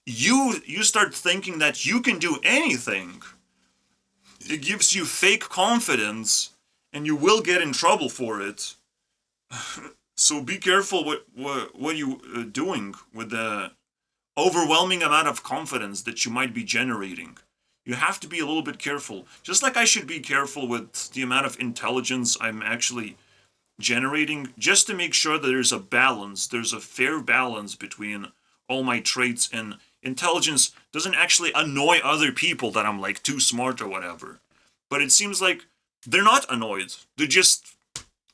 You start thinking that you can do anything. It gives you fake confidence, and you will get in trouble for it. So be careful what you doing with the overwhelming amount of confidence that you might be generating. You have to be a little bit careful. Just like I should be careful with the amount of intelligence I'm actually generating just to make sure that there's a balance, there's a fair balance between all my traits, and intelligence doesn't actually annoy other people that I'm like too smart or whatever. But it seems like they're not annoyed. They're just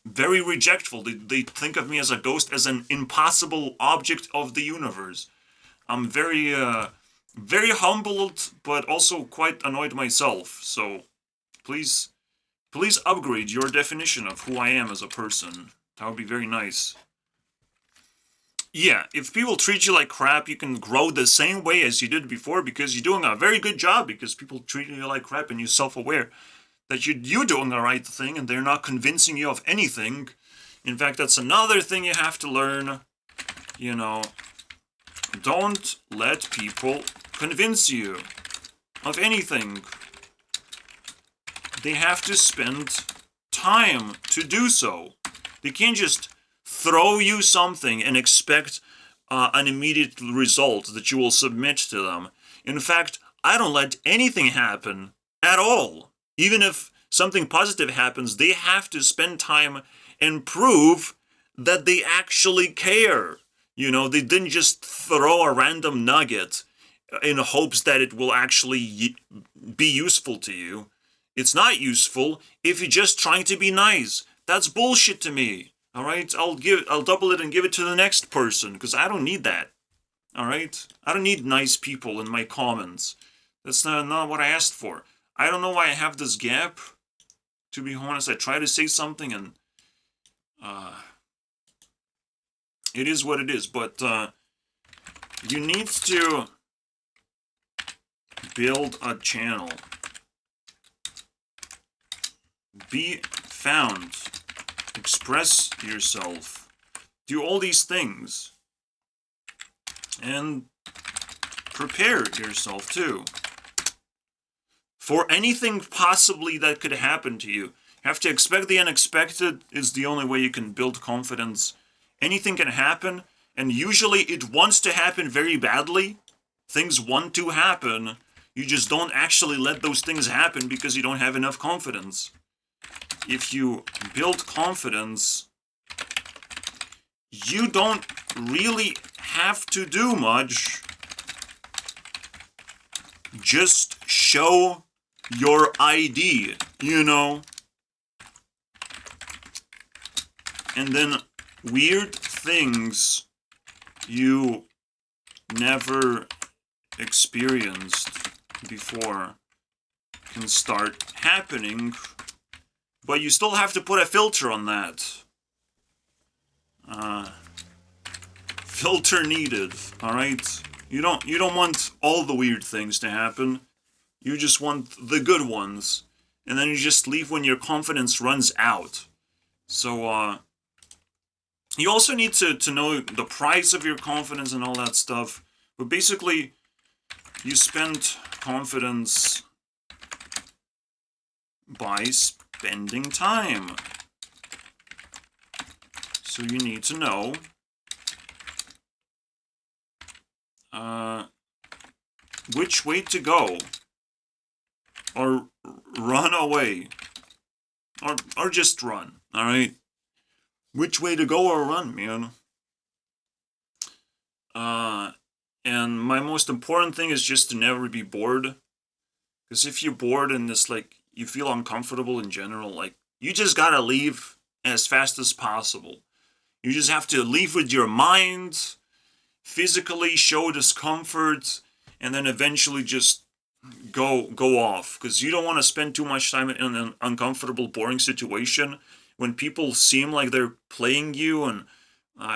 very rejectful. They think of me as a ghost, as an impossible object of the universe. I'm very humbled, but also quite annoyed myself. So please, please upgrade your definition of who I am as a person. That would be very nice. Yeah, if people treat you like crap, you can grow the same way as you did before because you're doing a very good job because people treat you like crap and you're self-aware that you're doing the right thing and they're not convincing you of anything. In fact, that's another thing you have to learn. You know, don't let people convince you of anything. They have to spend time to do so. They can't just throw you something and expect an immediate result that you will submit to them. In fact, I don't let anything happen at all. Even if something positive happens, they have to spend time and prove that they actually care. You know, they didn't just throw a random nugget in hopes that it will actually be useful to you. It's not useful if you're just trying to be nice. That's bullshit to me. All right, I'll double it and give it to the next person because I don't need that. All right, I don't need nice people in my comments. That's not what I asked for. I don't know why I have this gap. To be honest, I try to say something and it is what it is. But you need to build a channel. Be found. Express yourself. Do all these things. And prepare yourself too. For anything possibly that could happen to you. You have to expect the unexpected is the only way you can build confidence. Anything can happen, and usually it wants to happen very badly. Things want to happen. You just don't actually let those things happen because you don't have enough confidence. If you build confidence, you don't really have to do much. Just show your ID, you know? And then weird things you never experienced before can start happening. But you still have to put a filter on that. Filter needed, alright? You don't want all the weird things to happen. You just want the good ones. And then you just leave when your confidence runs out. So, you also need to know the price of your confidence and all that stuff. But basically, you spend confidence by spending time. So you need to know which way to go, or run away, or just run. All right, which way to go or run, man. And my most important thing is just to never be bored, because if you're bored and this like you feel uncomfortable in general, like you just gotta leave as fast as possible. You just have to leave with your mind, physically show discomfort, and then eventually just go off. Because you don't want to spend too much time in an uncomfortable, boring situation when people seem like they're playing you. And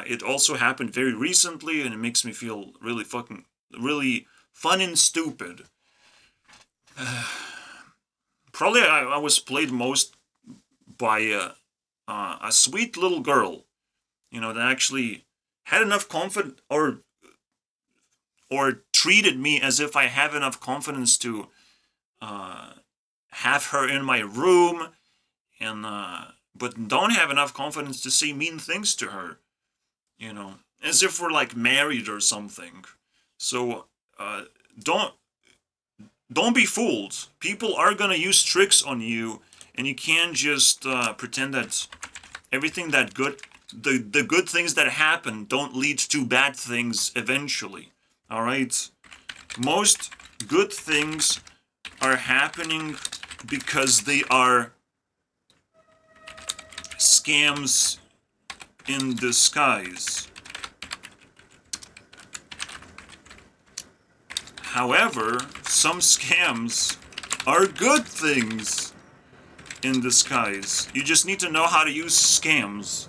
it also happened very recently, and it makes me feel really fun and stupid. Probably I was played most by a sweet little girl, you know, that actually had enough confidence or treated me as if I have enough confidence to have her in my room, and but don't have enough confidence to say mean things to her, you know, as if we're like married or something. So don't be fooled. People are gonna use tricks on you, and you can't just pretend that everything that good, the good things that happen don't lead to bad things eventually. All right? Most good things are happening because they are scams in disguise. However, some scams are good things in disguise. You just need to know how to use scams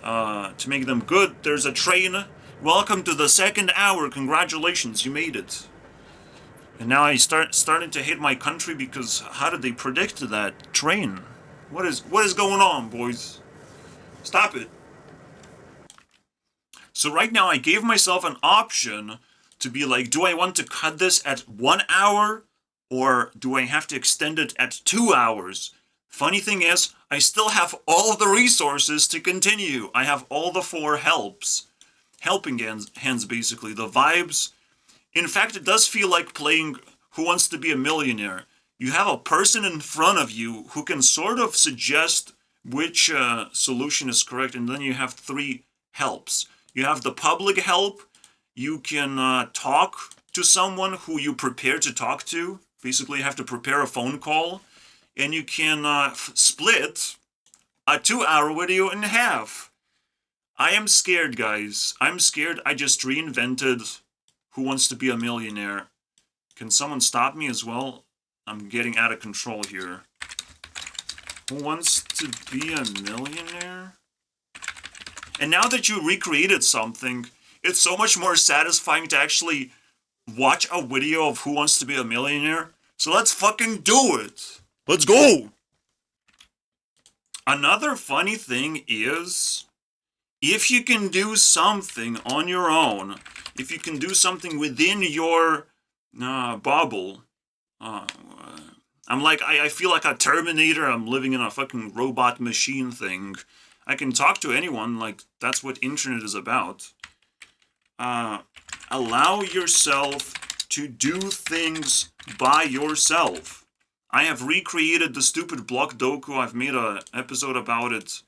to make them good. There's a train. Welcome to the second hour. Congratulations, you made it. And now I starting to hate my country because how did they predict that train? What is going on, boys? Stop it. So right now I gave myself an option to be like, do I want to cut this at 1 hour or do I have to extend it at 2 hours? Funny thing is, I still have all the resources to continue. I have all the 4 helping hands basically, the vibes. In fact, it does feel like playing Who Wants to Be a Millionaire. You have a person in front of you who can sort of suggest which solution is correct, and then you have 3 helps. You have the public help. You can talk to someone who you prepare to talk to. Basically, you have to prepare a phone call. And you can split a 2-hour video in half. I am scared, guys. I'm scared. I just reinvented Who Wants to Be a Millionaire. Can someone stop me as well? I'm getting out of control here. Who Wants to Be a Millionaire? And now that you recreated something, it's so much more satisfying to actually watch a video of Who Wants to Be a Millionaire. So let's fucking do it. Let's go! Another funny thing is, if you can do something on your own, if you can do something within your bubble, I'm like, I feel like a Terminator, I'm living in a fucking robot machine thing. I can talk to anyone, like, that's what internet is about. Allow yourself to do things by yourself. I have recreated the stupid block doku. I've made an episode about it.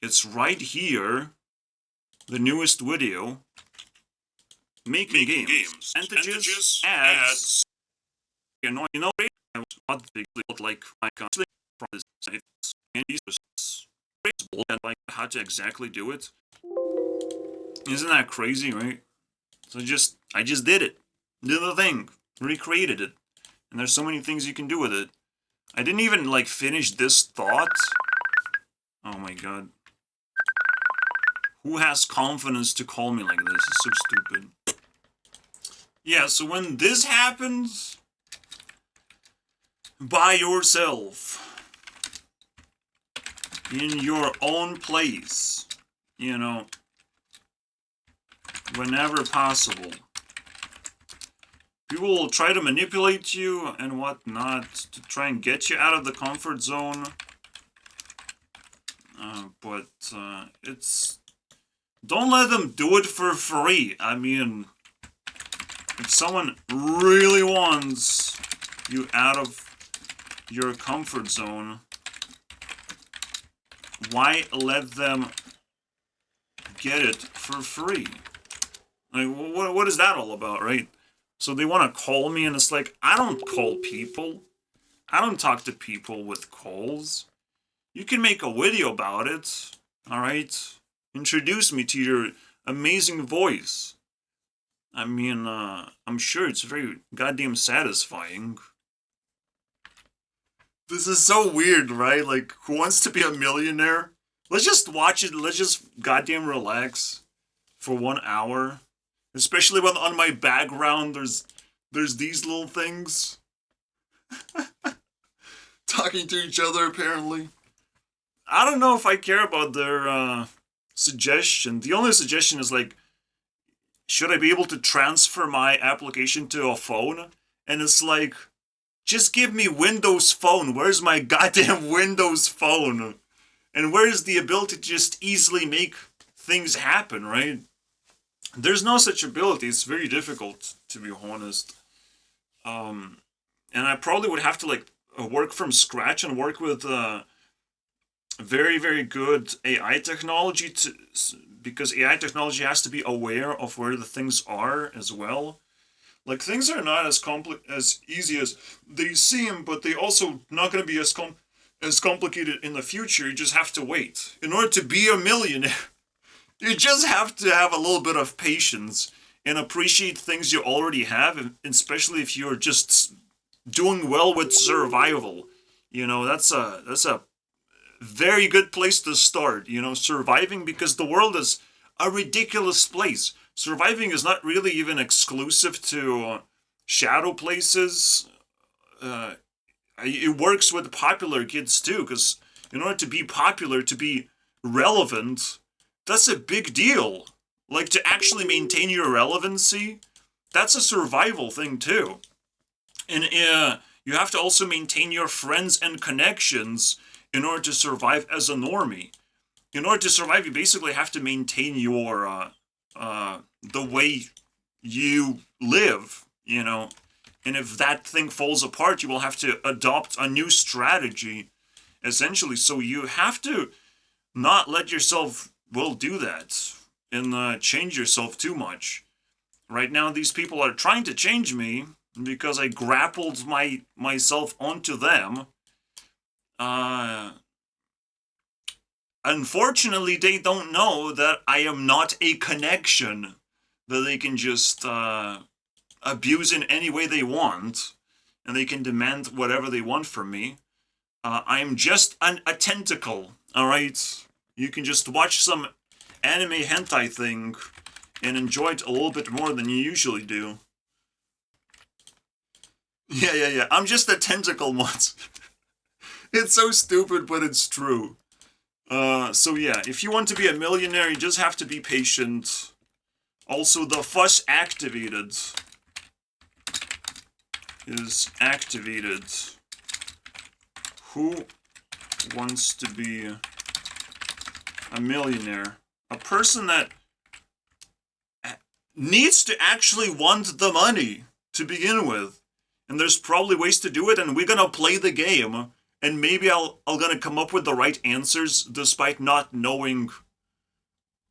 It's right here. The newest video. Making games. Percentages, ads. You know, what they look like from this site. And like how to exactly do it. Isn't that crazy, right? So I just did it. Did the thing. Recreated it. And there's so many things you can do with it. I didn't even, like, finish this thought. Oh my god. Who has confidence to call me like this? It's so stupid. Yeah, so when this happens, by yourself, in your own place, you know, whenever possible. People will try to manipulate you and whatnot to try and get you out of the comfort zone. But it's... Don't let them do it for free. I mean, if someone really wants you out of your comfort zone, why let them get it for free? Like, what is that all about, right? So they want to call me, and it's like, I don't call people. I don't talk to people with calls. You can make a video about it, alright? Introduce me to your amazing voice. I mean, I'm sure it's very goddamn satisfying. This is so weird, right? Like, Who Wants to Be a Millionaire? Let's just watch it, let's just goddamn relax for 1 hour. Especially when on my background there's these little things. Talking to each other, apparently. I don't know if I care about their suggestion. The only suggestion is like, should I be able to transfer my application to a phone? And it's like, just give me Windows Phone. Where's my goddamn Windows Phone? And where's the ability to just easily make things happen, right? There's no such ability. It's very difficult, to be honest. And I probably would have to, like, work from scratch and work with very, very good AI technology because AI technology has to be aware of where the things are as well. Like things are not as easy as they seem, but they also not going to be as complicated in the future. You just have to wait. In order to be a millionaire, you just have to have a little bit of patience and appreciate things you already have, and especially if you're just doing well with survival. That's a very good place to start. Surviving because the world is a ridiculous place. Surviving is not really even exclusive to shadow places. Uh, it works with popular kids too, because in order to be popular, to be relevant, that's a big deal. Like to actually maintain your relevancy, that's a survival thing too. And you have to also maintain your friends and connections in order to survive as a normie. In order to survive, you basically have to maintain your the way you live. And if that thing falls apart, you will have to adopt a new strategy, essentially. So you have to not let yourself, well, do that and change yourself too much. Right now, these people are trying to change me because I grappled myself onto them. Uh, Unfortunately, they don't know that I am not a connection that they can just abuse in any way they want, and they can demand whatever they want from me. I'm just a tentacle, alright? You can just watch some anime hentai thing and enjoy it a little bit more than you usually do. Yeah. I'm just a tentacle monster. It's so stupid, but it's true. So yeah, if you want to be a millionaire, you just have to be patient. Also, the fuss activated is activated. Who wants to be a millionaire? A person that needs to actually want the money to begin with. And there's probably ways to do it, and we're gonna play the game. And maybe I'll gonna come up with the right answers despite not knowing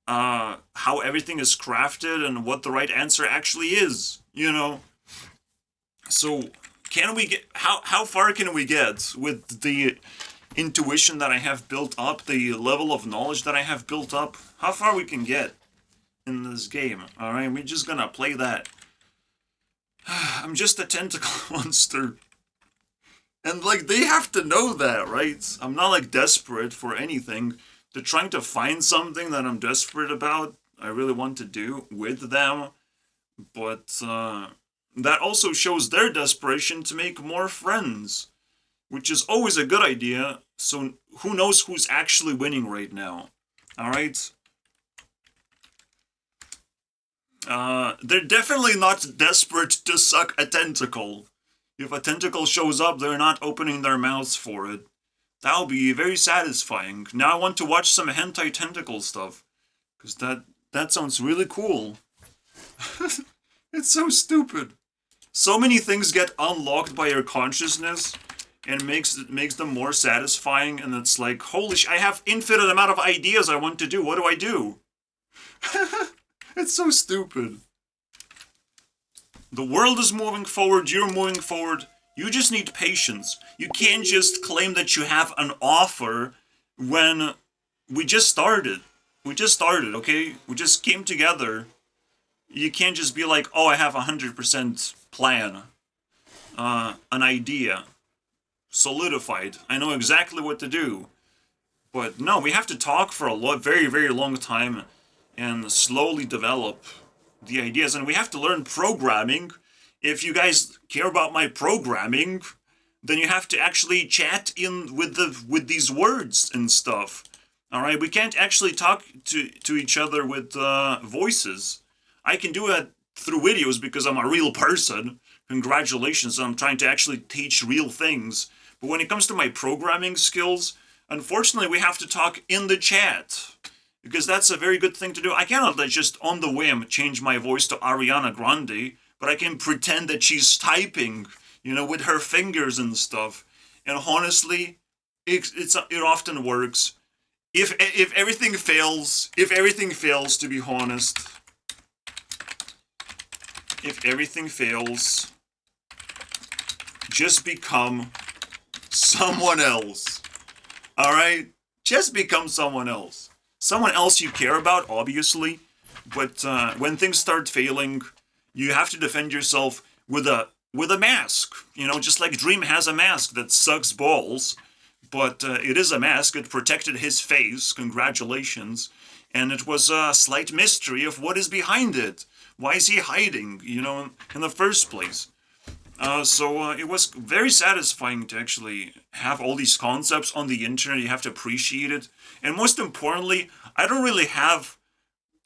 how everything is crafted and what the right answer actually is. So can we get how far can we get with the intuition that I have built up, the level of knowledge that I have built up? How far we can get in this game? All right, we're just gonna play that. I'm just a tentacle monster. And, like, they have to know that, right? I'm not, like, desperate for anything. They're trying to find something that I'm desperate about, I really want to do with them. But, that also shows their desperation to make more friends, which is always a good idea. So, who knows who's actually winning right now? Alright? They're definitely not desperate to suck a tentacle. If a tentacle shows up, they're not opening their mouths for it. That'll be very satisfying. Now I want to watch some hentai tentacle stuff. Because that sounds really cool. It's so stupid. So many things get unlocked by your consciousness and makes them more satisfying, and it's like, holy I have infinite amount of ideas I want to do. What do I do? It's so stupid. The world is moving forward, you're moving forward. You just need patience. You can't just claim that you have an offer when we just started. We just started, okay? We just came together. You can't just be like, oh, I have 100% plan. An idea. Solidified. I know exactly what to do. But no, we have to talk for a very, very long time and slowly develop the ideas, and we have to learn programming. If you guys care about my programming, then you have to actually chat in with these words and stuff. All right, we can't actually talk to each other with voices. I can do it through videos because I'm a real person. Congratulations, I'm trying to actually teach real things. But when it comes to my programming skills, unfortunately, we have to talk in the chat. Because that's a very good thing to do. I cannot just on the whim change my voice to Ariana Grande, but I can pretend that she's typing, with her fingers and stuff. And honestly, it often works. If everything fails, to be honest, if everything fails, just become someone else. All right, just become someone else. Someone else you care about, obviously, but when things start failing, you have to defend yourself with a mask. You know, just like Dream has a mask that sucks balls, but it is a mask. It protected his face. Congratulations. And it was a slight mystery of what is behind it. Why is he hiding, you know, in the first place? So it was very satisfying to actually have all these concepts on the internet. You have to appreciate it. And most importantly, I don't really have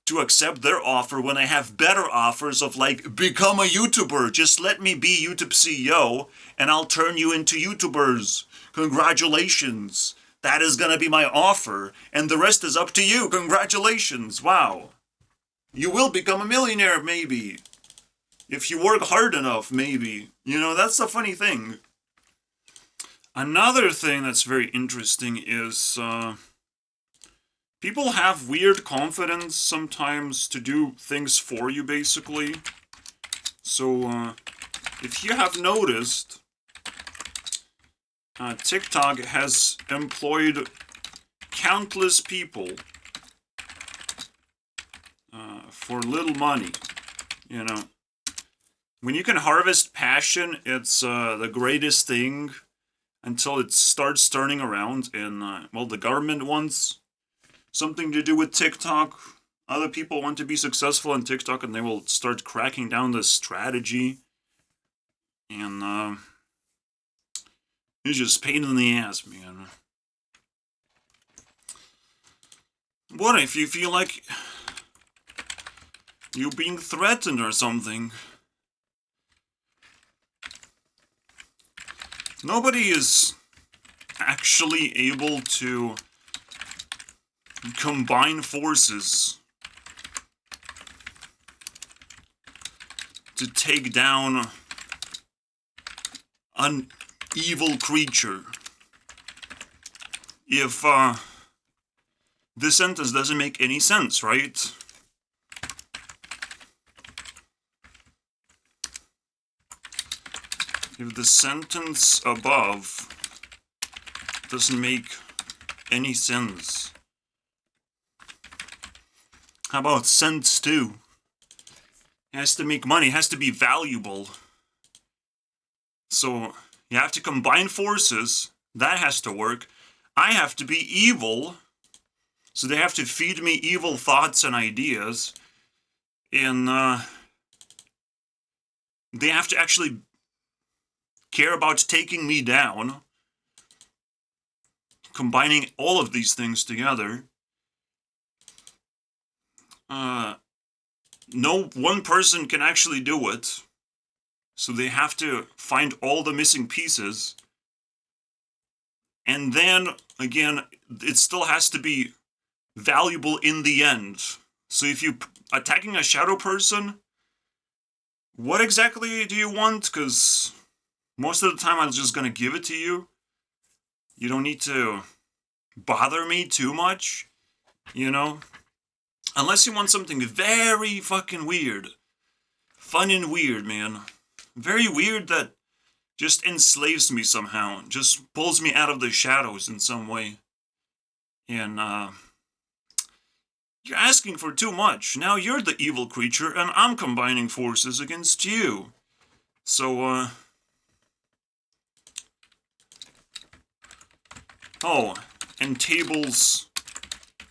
to accept their offer when I have better offers of like, become a YouTuber. Just let me be YouTube CEO and I'll turn you into YouTubers. Congratulations. That is going to be my offer. And the rest is up to you. Congratulations. Wow. You will become a millionaire, maybe. If you work hard enough, maybe. You know, that's the funny thing. Another thing that's very interesting is people have weird confidence sometimes to do things for you, basically. So, if you have noticed, TikTok has employed countless people for little money, you know. When you can harvest passion, it's the greatest thing until it starts turning around. And, well, the government wants something to do with TikTok. Other people want to be successful on TikTok, and they will start cracking down the strategy. And, it's just pain in the ass, man. What if you feel like you're being threatened or something? Nobody is actually able to combine forces to take down an evil creature. If this sentence doesn't make any sense, right? If the sentence above doesn't make any sense. How about sense too? It has to make money, it has to be valuable. So you have to combine forces, that has to work. I have to be evil, so they have to feed me evil thoughts and ideas. And they have to actually care about taking me down. Combining all of these things together. No one person can actually do it. So they have to find all the missing pieces. And then, again, it still has to be valuable in the end. So if you're attacking a shadow person, what exactly do you want? Because most of the time I'm just gonna give it to you. You don't need to bother me too much, you know? Unless you want something very fucking weird. Fun and weird, man. Very weird that just enslaves me somehow. Just pulls me out of the shadows in some way. And, you're asking for too much. Now you're the evil creature, and I'm combining forces against you. So, oh, and tables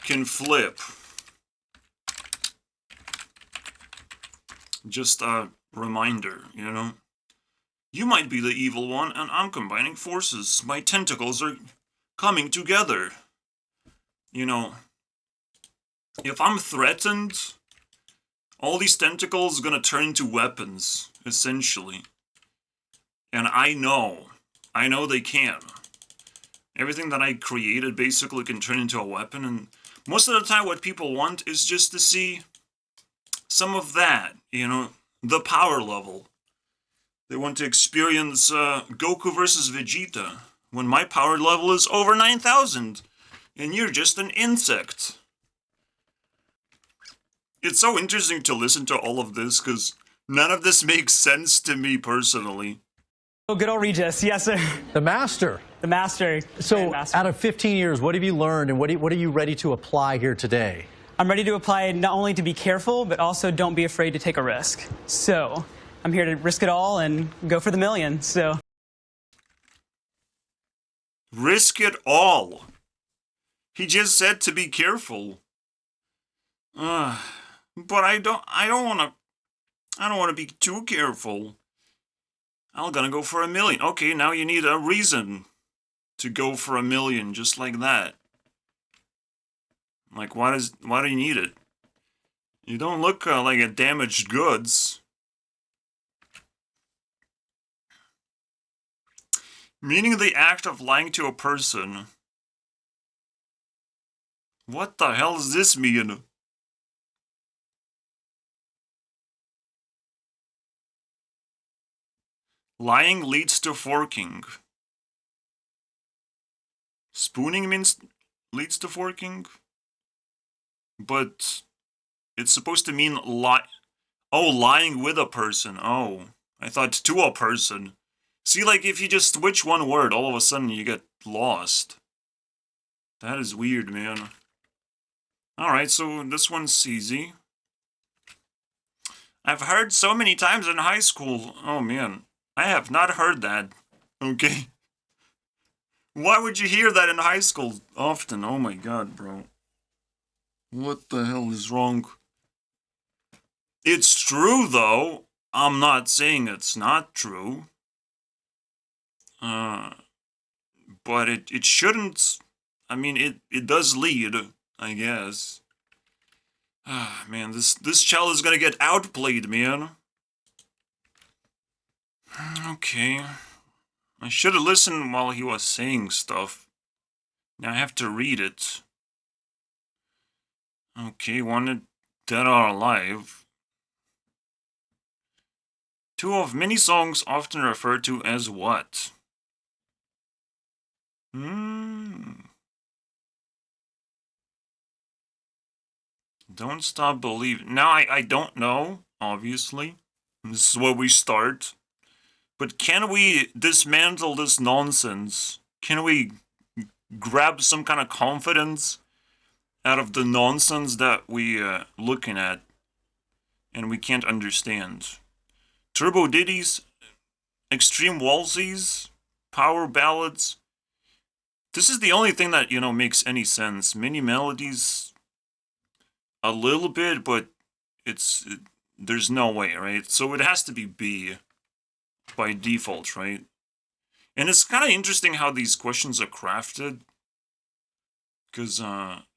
can flip. Just a reminder, you know? You might be the evil one, and I'm combining forces. My tentacles are coming together. You know, if I'm threatened, all these tentacles are gonna turn into weapons, essentially. And I know they can. Everything that I created basically can turn into a weapon, and most of the time what people want is just to see some of that, you know, the power level. They want to experience Goku versus Vegeta, when my power level is over 9,000, and you're just an insect. It's so interesting to listen to all of this, because none of this makes sense to me personally. Oh, good old Regis. Yes, sir. The master. The master. So out of 15 years, what have you learned, and what are you ready to apply here today? I'm ready to apply not only to be careful, but also don't be afraid to take a risk. So I'm here to risk it all and go for the million. So risk it all. He just said to be careful. But I don't want to be too careful. I'm gonna go for a million. Okay, now you need a reason to go for a million, just like that. Like, why do you need it? You don't look like a damaged goods. Meaning the act of lying to a person. What the hell does this mean? Lying leads to forking. Spooning leads to forking? But it's supposed to mean lying with a person. Oh, I thought to a person. See, like, if you just switch one word, all of a sudden you get lost. That is weird, man. Alright, so this one's easy. I've heard so many times in high school. Oh, man. I have not heard that. Okay. Why would you hear that in high school often? Oh my god, bro. What the hell is wrong? It's true, though. I'm not saying it's not true. But it shouldn't. I mean, it does lead, I guess. Ah, man, this child is gonna get outplayed, man. Okay. I should have listened while he was saying stuff. Now I have to read it. Okay, wanted dead or alive. Two of many songs often referred to as what? Don't stop believing. Now I don't know, obviously. This is where we start. But can we dismantle this nonsense? Can we grab some kind of confidence out of the nonsense that we looking at and we can't understand? Turbo ditties, extreme waltzes, power ballads. This is the only thing that, makes any sense. Mini melodies, a little bit, but there's no way, right? So it has to be B by default, right? And it's kind of interesting how these questions are crafted. Because,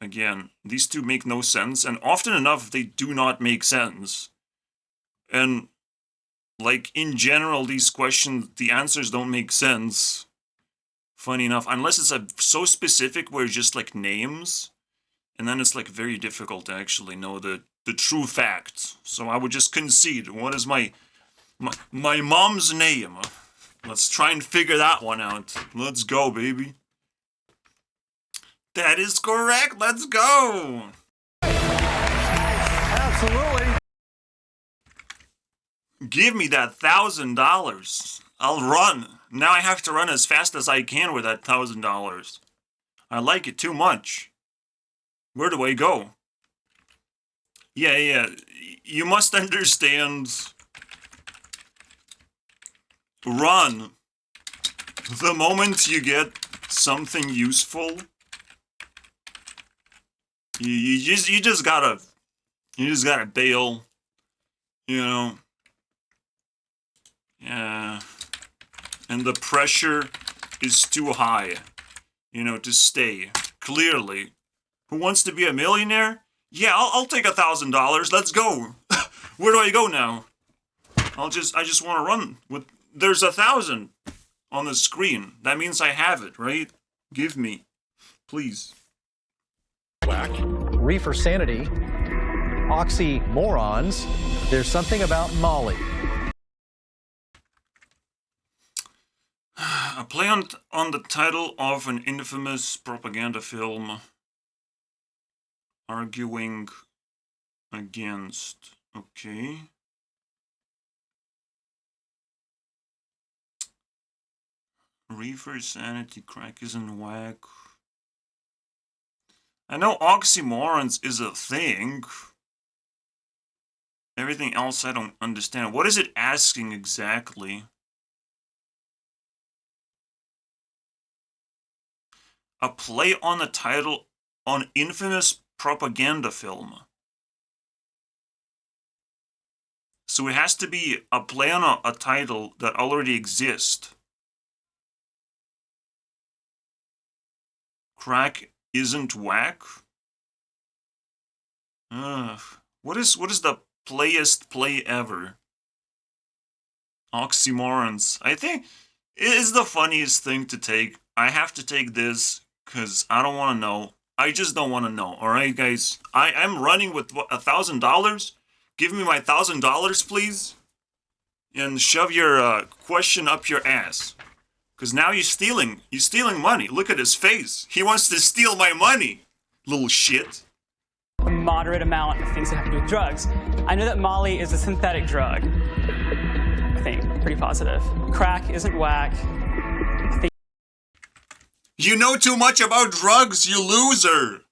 again, these two make no sense, and often enough, they do not make sense. And, like, in general, these questions, the answers don't make sense. Funny enough, unless it's so specific where it's just, like, names, and then it's, like, very difficult to actually know the true facts. So I would just concede. What is my mom's name? Let's try and figure that one out. Let's go, baby. That is correct. Let's go. Absolutely. Give me that $1,000. I'll run. Now I have to run as fast as I can with that $1,000. I like it too much. Where do I go? Yeah. You must understand. Run. The moment you get something useful, you just gotta bail, Yeah. And the pressure is too high, to stay. Clearly. Who wants to be a millionaire? Yeah, I'll take $1,000. Let's go. Where do I go now? I just want to run with. There's 1,000 on the screen. That means I have it, right? Give me, please. Whack. Reefer sanity. Oxymorons. There's something about Molly. A play on the title of an infamous propaganda film arguing against. Okay. Reefer, sanity, crack isn't whack. I know oxymorons is a thing. Everything else I don't understand. What is it asking exactly? A play on the title on infamous propaganda film. So it has to be a play on a title that already exists. Crack isn't whack? What is the playest play ever? Oxymorons. I think it is the funniest thing to take. I have to take this because I don't want to know. I just don't want to know. Alright, guys? I'm running with $1,000. Give me my $1,000, please. And shove your question up your ass. Because now you're stealing. You're stealing money. Look at his face. He wants to steal my money. Little shit. A moderate amount of things that have to do with drugs. I know that Molly is a synthetic drug. I think. Pretty positive. Crack isn't whack. You know too much about drugs, you loser.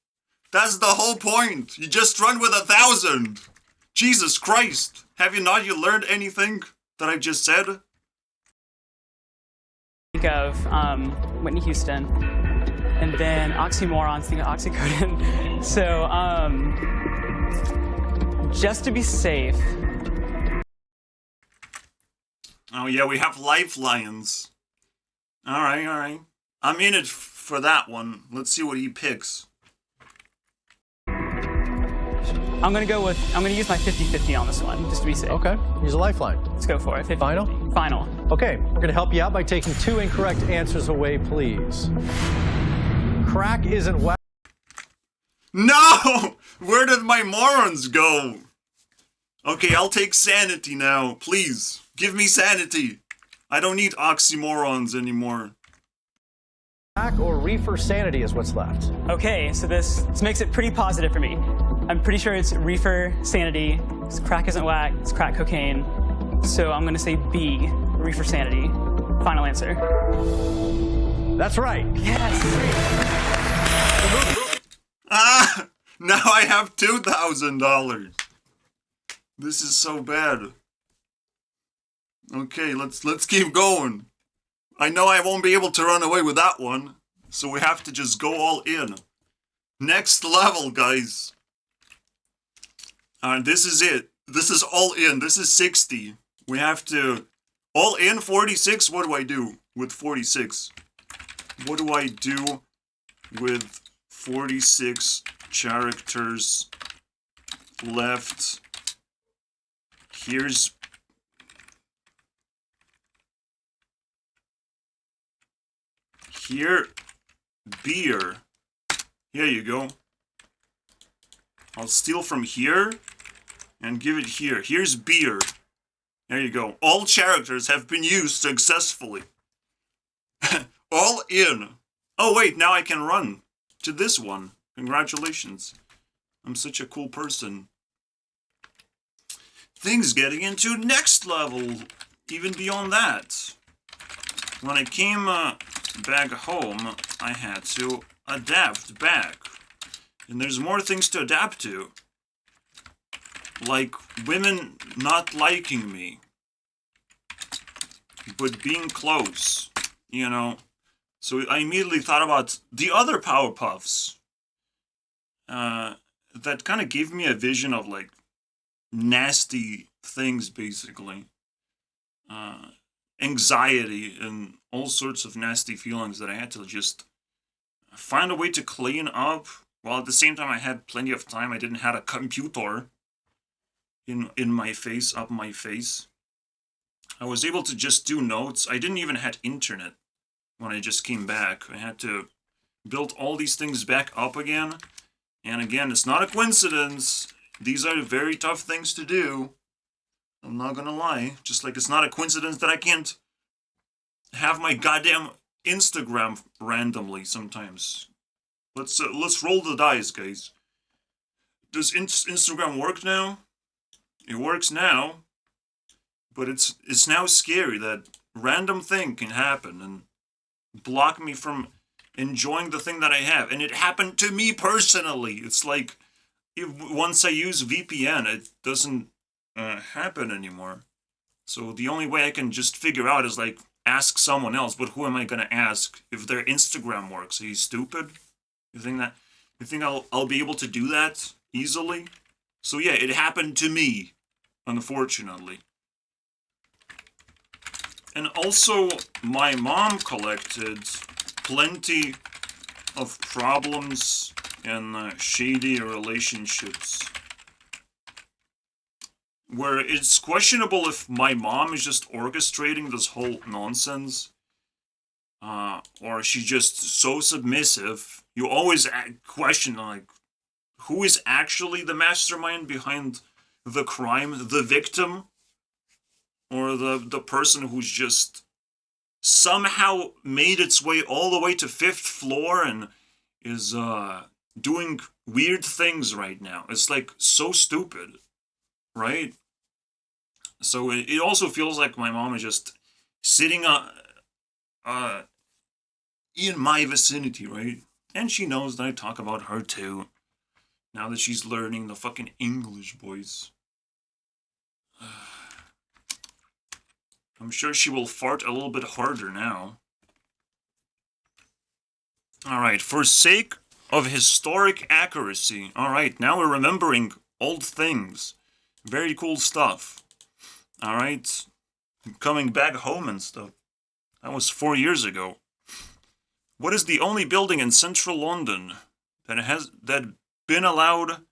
That's the whole point. You just run with 1,000. Jesus Christ. Have you not learned anything that I just said? Think of Whitney Houston, and then oxymorons, think of oxycodone. So, just to be safe. Oh yeah, we have lifelines. Alright. I'm in it for that one. Let's see what he picks. I'm gonna use my 50-50 on this one, just to be safe. Okay, use a lifeline. Let's go for it. 50-50. Final? Final. Okay, we're gonna help you out by taking 2 incorrect answers away, please. Crack isn't whack. No! Where did my morons go? Okay, I'll take sanity now. Please, give me sanity. I don't need oxymorons anymore. Crack or reefer sanity is what's left. Okay, so this makes it pretty positive for me. I'm pretty sure it's reefer sanity. Crack isn't whack. It's crack cocaine. So I'm gonna say B, reefer sanity. Final answer. That's right. Yes. Now I have $2,000. This is so bad. Okay, let's keep going. I know I won't be able to run away with that one, so we have to just go all in. Next level, guys. This is it. This is all in. This is 60. We have to... All in 46? What do I do with 46? What do I do with 46 characters left? Here's... Here, beer. Here you go. I'll steal from here and give it here. Here's beer. There you go. All characters have been used successfully. All in. Oh wait, now I can run to this one. Congratulations. I'm such a cool person. Things getting into next level, even beyond that. When I came back home, I had to adapt back. And there's more things to adapt to. Like women not liking me. But being close, you know. So I immediately thought about the other Powerpuffs. That kind of gave me a vision of like nasty things, basically. Anxiety and all sorts of nasty feelings that I had to just find a way to clean up, while at the same time I had plenty of time. I didn't have a computer in my face, up my face. I was able to just do notes. I didn't even have internet when I just came back. I had to build all these things back up again. And again, it's not a coincidence. These are very tough things to do. I'm not gonna lie. Just like it's not a coincidence that I can't have my goddamn Instagram randomly sometimes. Let's roll the dice, guys. Does Instagram work now? It works now, but it's now scary that random thing can happen and block me from enjoying the thing that I have. And it happened to me personally. It's like once I use VPN, it doesn't happen anymore. So the only way I can just figure out is like ask someone else. But who am I gonna ask if their Instagram works? Are you stupid? You think I'll be able to do that easily? So yeah, it happened to me, unfortunately. And also, my mom collected plenty of problems and shady relationships where it's questionable if my mom is just orchestrating this whole nonsense, or she's just so submissive. You always question, like, who is actually the mastermind behind the crime? The victim? Or the person who's just somehow made its way all the way to 5th floor and is doing weird things right now. It's like so stupid, right? So it also feels like my mom is just sitting in my vicinity, right? And she knows that I talk about her too. Now that she's learning the fucking English, boys. I'm sure she will fart a little bit harder now. Alright, for sake of historic accuracy. Alright, now we're remembering old things. Very cool stuff. Alright, coming back home and stuff. That was 4 years ago. What is the only building in central London that been allowed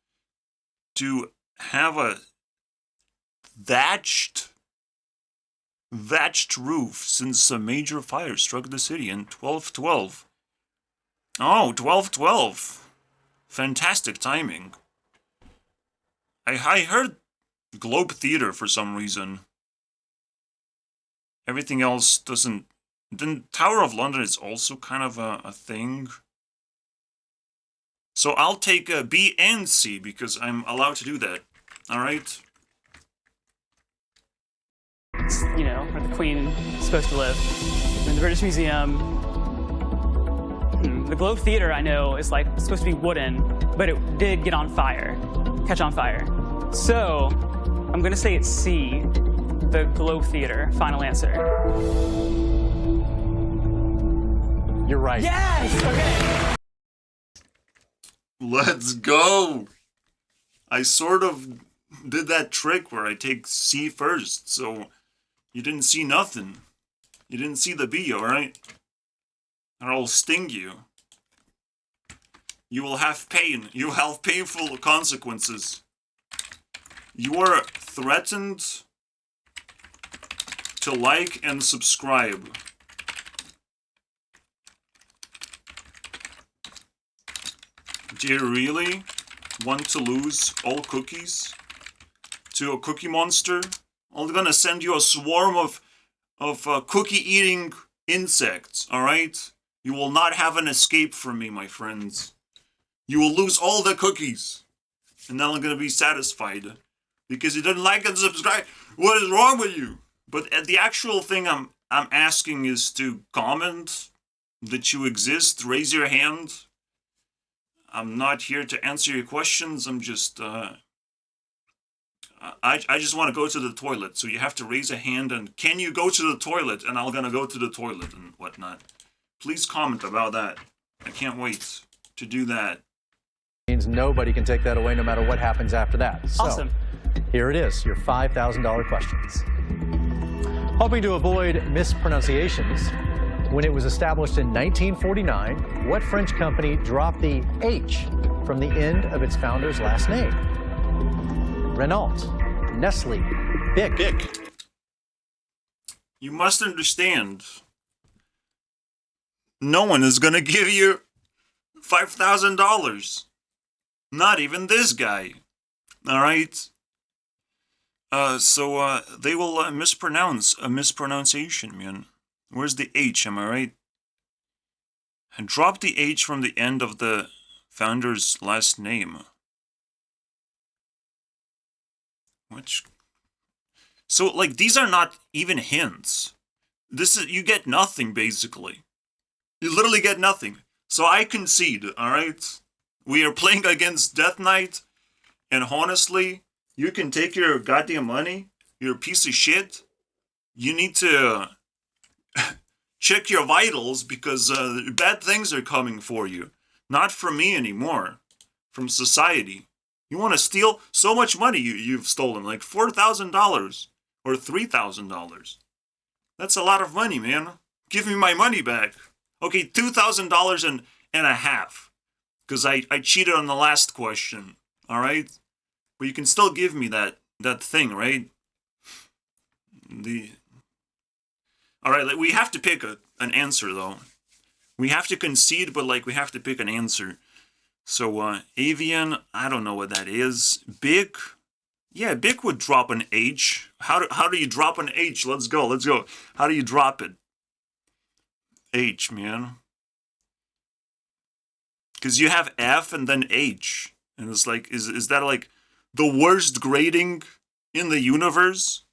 to have a thatched roof since a major fire struck the city in 1212? Oh, 1212. Fantastic timing. I heard Globe Theatre for some reason. Everything else doesn't. Then Tower of London is also kind of a thing. So I'll take B and C because I'm allowed to do that. Alright? You know, where the Queen is supposed to live. In the British Museum. The Globe Theatre, I know, is like supposed to be wooden, but it did get on fire, catch on fire. So I'm gonna say it's C, the Globe Theatre. Final answer. You're right. Yes! Okay. Let's go! I sort of did that trick where I take C first, so you didn't see nothing. You didn't see the B, alright? Or I'll sting you. You will have pain. You will have painful consequences. You are threatened to like and subscribe. Do you really want to lose all cookies to a cookie monster? I'm gonna send you a swarm of cookie-eating insects, alright? You will not have an escape from me, my friends. You will lose all the cookies. And then I'm gonna be satisfied. Because you didn't like and subscribe. What is wrong with you? But the actual thing I'm asking is to comment that you exist. Raise your hand. I'm not here to answer your questions. I'm just I just want to go to the toilet. So you have to raise a hand and can you go to the toilet? And I'm gonna go to the toilet and whatnot. Please comment about that. I can't wait to do that. Means nobody can take that away no matter what happens after that. So, Awesome. here it is, your $5,000 questions. Hoping to avoid mispronunciations, when it was established in 1949, what French company dropped the H from the end of its founder's last name? Renault, Nestle, Bic. You must understand. No one is gonna give you $5,000. Not even this guy. Alright? So they will mispronounce a mispronunciation, man. Where's the H, am I right? And drop the H from the end of the founder's last name. Which... So, like, these are not even hints. This is... You get nothing, basically. You literally get nothing. So I concede, alright? We are playing against Death Knight, and honestly, you can take your goddamn money. You're a piece of shit. You need to check your vitals, because bad things are coming for you. Not from me anymore. From society. You want to steal so much money you've stolen, like $4,000 or $3,000. That's a lot of money, man. Give me my money back. Okay, $2,000 and a half, because I cheated on the last question. All right, but you can still give me that thing, right? All right, like, we have to pick an answer though. We have to concede, but like we have to pick an answer. So, avian, I don't know what that is. Big, yeah, big would drop an H. How do you drop an H? Let's go. How do you drop it? H, man. Because you have F and then H. And it's like, is that like the worst grading in the universe?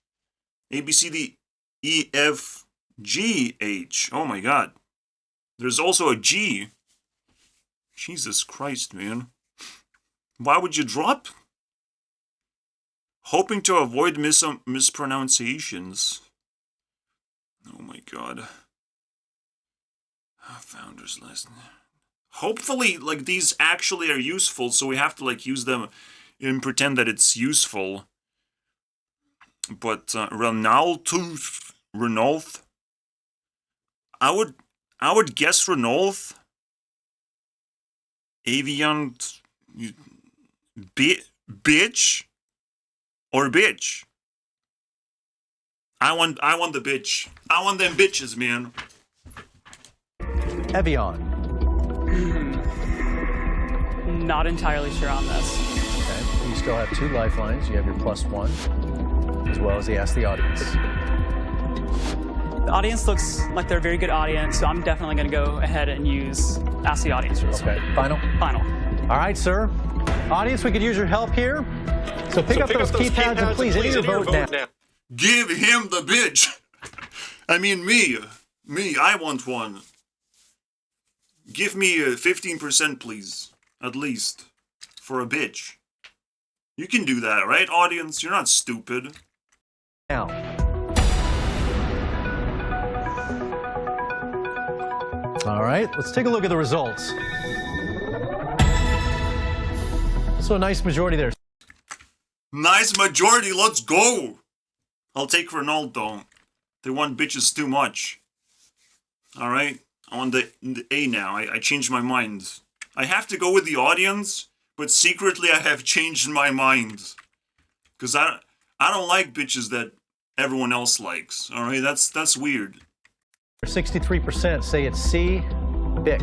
A, B, C, D, E, F, G, H. Oh my god. There's also a G. Jesus Christ, man. Why would you drop? Hoping to avoid mispronunciations. Oh my god. Founder's last name. Hopefully, like, these actually are useful, so we have to, like, use them and pretend that it's useful. But, Renault? I would guess Renault. Avian, bitch, or bitch. I want the bitch. I want them bitches, man. Evian. Not entirely sure on this. Okay. You still have 2 lifelines. You have your +1, as well as the Ask the Audience. The audience looks like they're a very good audience, so I'm definitely going to go ahead and use Ask the Audience for this one. Okay, final? Final. All right, sir. Audience, we could use your help here. So pick up those keypads and please enter your vote now. Give him the bitch. I mean, me, I want one. Give me 15%, please, at least, for a bitch. You can do that, right, audience? You're not stupid. Now. All right, let's take a look at the results. So a nice majority there. Nice majority, let's go. I'll take Ronaldo. They want bitches too much. All right, I want the A now. I changed my mind. I have to go with the audience, but secretly I have changed my mind. Because I don't like bitches that everyone else likes. All right, that's weird. 63% say it's C, Bic.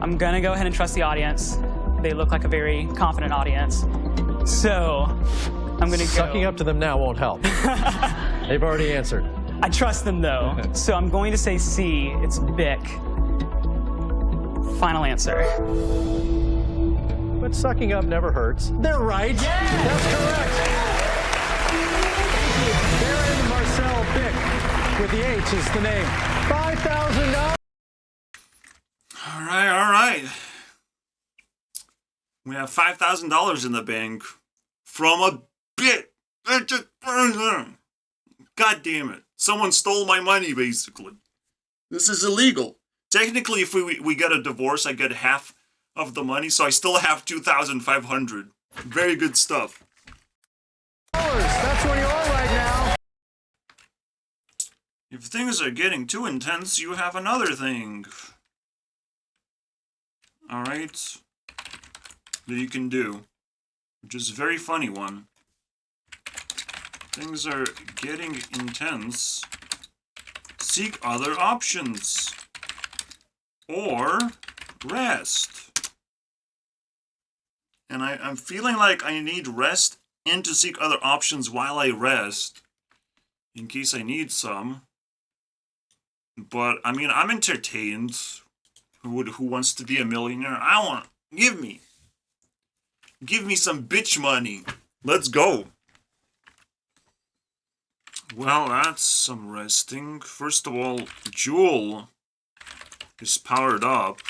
I'm going to go ahead and trust the audience. They look like a very confident audience. So I'm going to go. Sucking up to them now won't help. They've already answered. I trust them, though. So I'm going to say C. It's Bic. Final answer. But sucking up never hurts. They're right. Yeah! That's correct. Baron Marcel Bic, with the H is the name. $5,000. All right. We have $5,000 in the bank from a bit. God damn it. Someone stole my money, basically. This is illegal. Technically, if we get a divorce, I get half of the money, so I still have $2,500. Very good stuff. That's where you are right now. If things are getting too intense, you have another thing. Alright. That you can do. Which is a very funny one. Things are getting intense. Seek other options. Or rest. And I'm feeling like I need rest and to seek other options while I rest. in case I need some. But I mean, I'm entertained. Who wants to be a millionaire? I want. Give me some bitch money. Let's go. Well, that's some resting. First of all, Jewel is powered up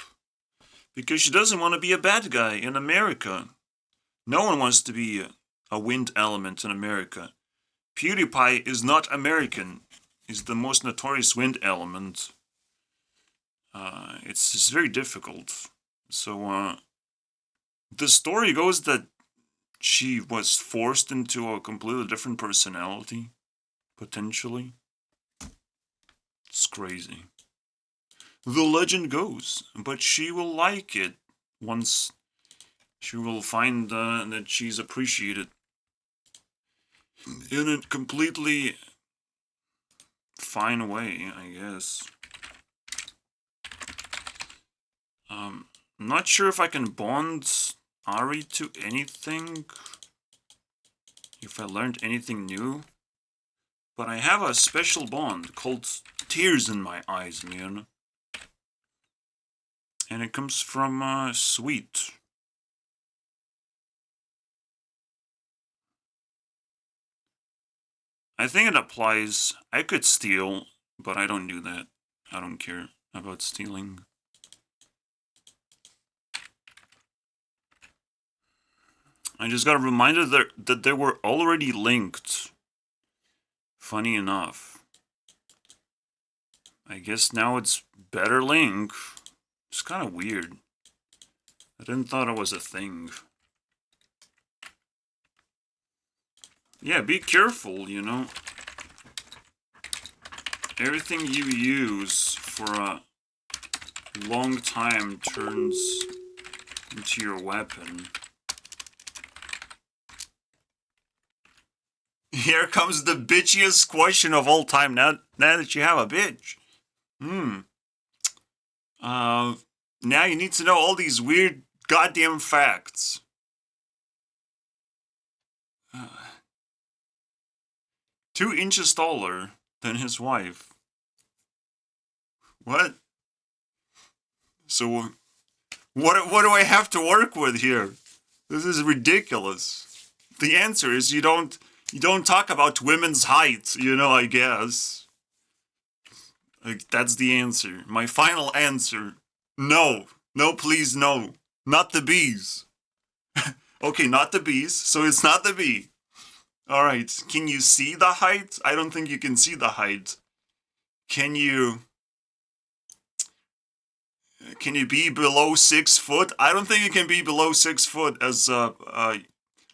because she doesn't want to be a bad guy in America. No one wants to be a wind element in America. PewDiePie is not American. He's the most notorious wind element. It's just very difficult. So, the story goes that she was forced into a completely different personality. Potentially. It's crazy. The legend goes, but she will like it once she will find that she's appreciated in a completely fine way, I guess. I'm not sure if I can bond Ari to anything, if I learned anything new. But I have a special bond called Tears in My Eyes, man. And it comes from Sweet. I think it applies. I could steal, but I don't do that. I don't care about stealing. I just got reminded that they were already linked. Funny enough. I guess now it's better link. It's kind of weird. I didn't thought it was a thing. Yeah, be careful, you know. Everything you use for a long time turns into your weapon. Here comes the bitchiest question of all time. Now that you have a bitch. Now you need to know all these weird goddamn facts. 2 inches taller than his wife. What? So, what do I have to work with here? This is ridiculous. The answer is you don't talk about women's height, you know, I guess. Like, that's the answer. My final answer. No. No, please, no. Not the bees. Okay, not the bees, so it's not the bee. Alright, can you see the height? I don't think you can see the height. Can you be below 6 foot? I don't think you can be below 6 foot as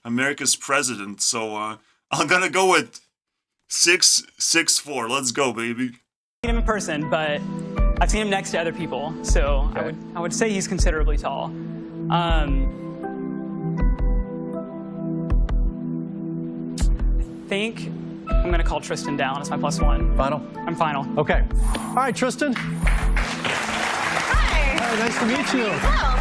America's president, so I'm gonna go with 6'4". Let's go, baby. I've seen him in person, but I've seen him next to other people, so Okay. I would say he's considerably tall. I think I'm gonna call Tristan down as my +1. Final? I'm final. Okay. All right, Tristan. Hi. Hi, nice to meet you. Hello.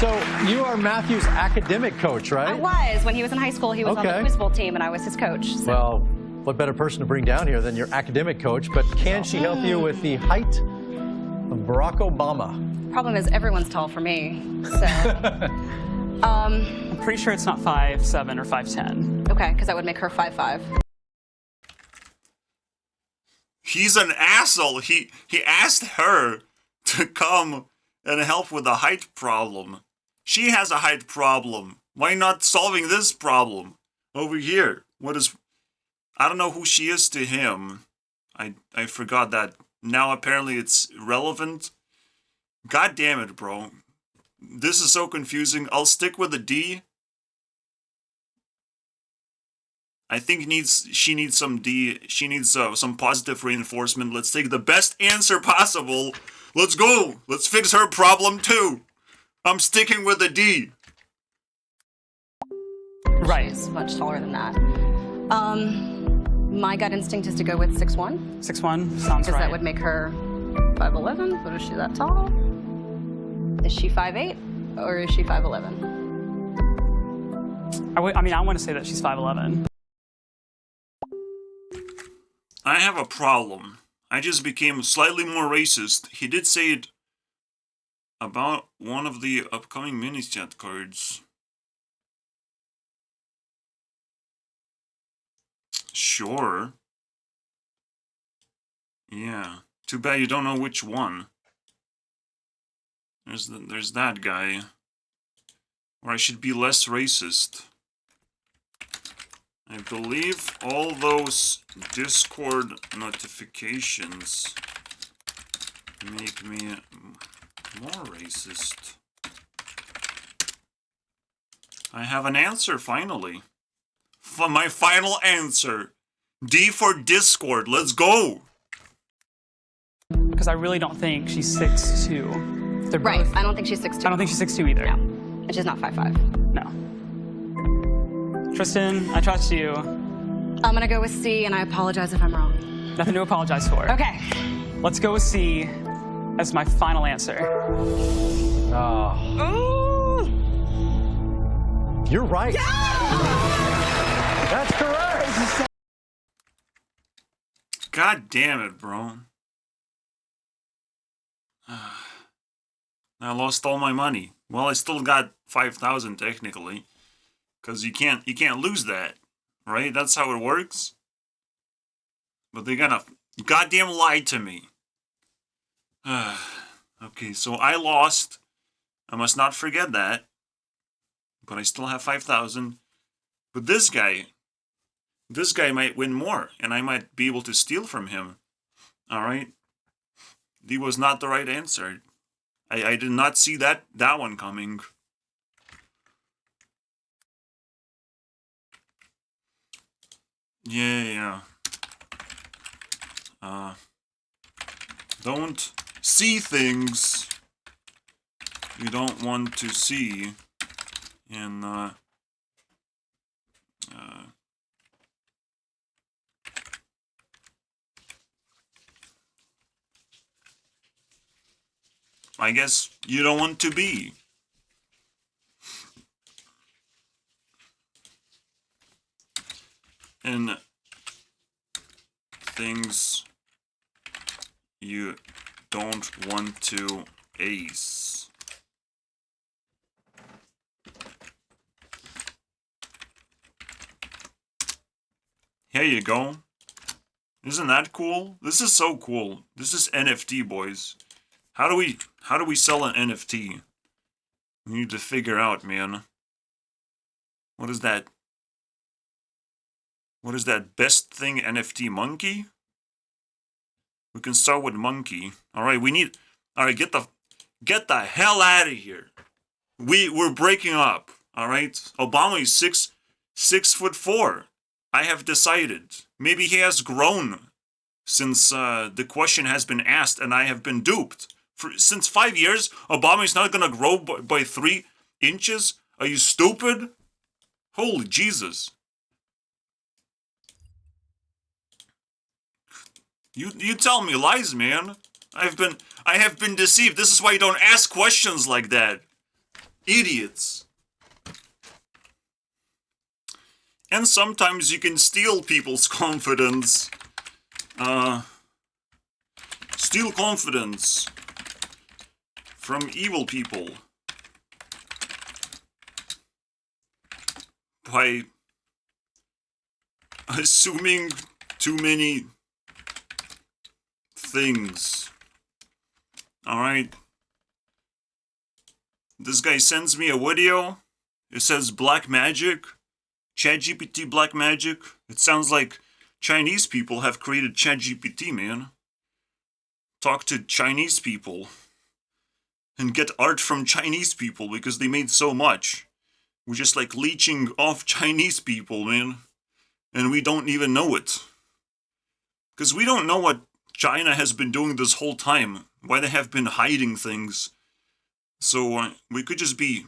So you are Matthew's academic coach, right? I was. When he was in high school, he was on Okay. the quiz bowl team, and I was his coach. So. Well, what better person to bring down here than your academic coach? But can she help you with the height of Barack Obama? Problem is, everyone's tall for me. So, I'm pretty sure it's not 5'7" or 5'10". okay, because that would make her 5'5". He's an asshole. He asked her to come and help with the height problem. She has a height problem. Why not solving this problem over here? I don't know who she is to him. I forgot that. Now apparently it's relevant. God damn it, bro. This is so confusing. I'll stick with a D. I think she needs some D. She needs some positive reinforcement. Let's take the best answer possible. Let's go. Let's fix her problem too. I'm sticking with a D. Right. She's much taller than that. My gut instinct is to go with 6'1", 6'1", sounds because right. that would make her 5'11". But is she that tall? Is she 5'8", or is she 5'11"? I want to say that she's 5'11". I have a problem. I just became slightly more racist. He did say it about one of the upcoming mini-chat cards. Sure. Yeah. Too bad you don't know which one. There's that guy. Or I should be less racist. I believe all those Discord notifications make me more racist. I have an answer finally. For my final answer. D for Discord. Let's go. Because I really don't think she's 6'2". They're Right. both. I don't think she's 6'2". I don't think she's 6'2" either. No. And she's not 5'5". No. Tristan, I trust you. I'm gonna go with C, and I apologize if I'm wrong. Nothing to apologize for. Okay. Let's go with C as my final answer. Oh. You're right. That's correct. God damn it, bro. I lost all my money. Well, I still got 5,000 technically, because you can't lose that, right? That's how it works. But they gotta goddamn lie to me. Okay, so I lost. I must not forget that. But I still have 5,000. But this guy might win more, and I might be able to steal from him. All right. D was not the right answer. I did not see that one coming. Yeah. Don't see things you don't want to see in I guess you don't want to be. In things you don't want to ace. Here you go. Isn't that cool? This is so cool. This is NFT, boys. How do we sell an NFT? We need to figure out, man. What is that? What is that best thing NFT monkey? We can start with monkey. Alright, alright, get the hell out of here. We're breaking up. Alright? Obama is 6'4". I have decided. Maybe he has grown since the question has been asked and I have been duped. Since 5 years, Obama is not gonna grow by 3 inches? Are you stupid? Holy Jesus. You tell me lies, man. I have been deceived. This is why you don't ask questions like that. Idiots. And sometimes you can steal people's confidence. Steal confidence from evil people by assuming too many things. Alright. This guy sends me a video. It says black magic. ChatGPT black magic. It sounds like Chinese people have created ChatGPT, man. Talk to Chinese people. And get art from Chinese people because they made so much. We're just like leeching off Chinese people, man. And we don't even know it. Because we don't know what China has been doing this whole time. Why they have been hiding things. So we could just be,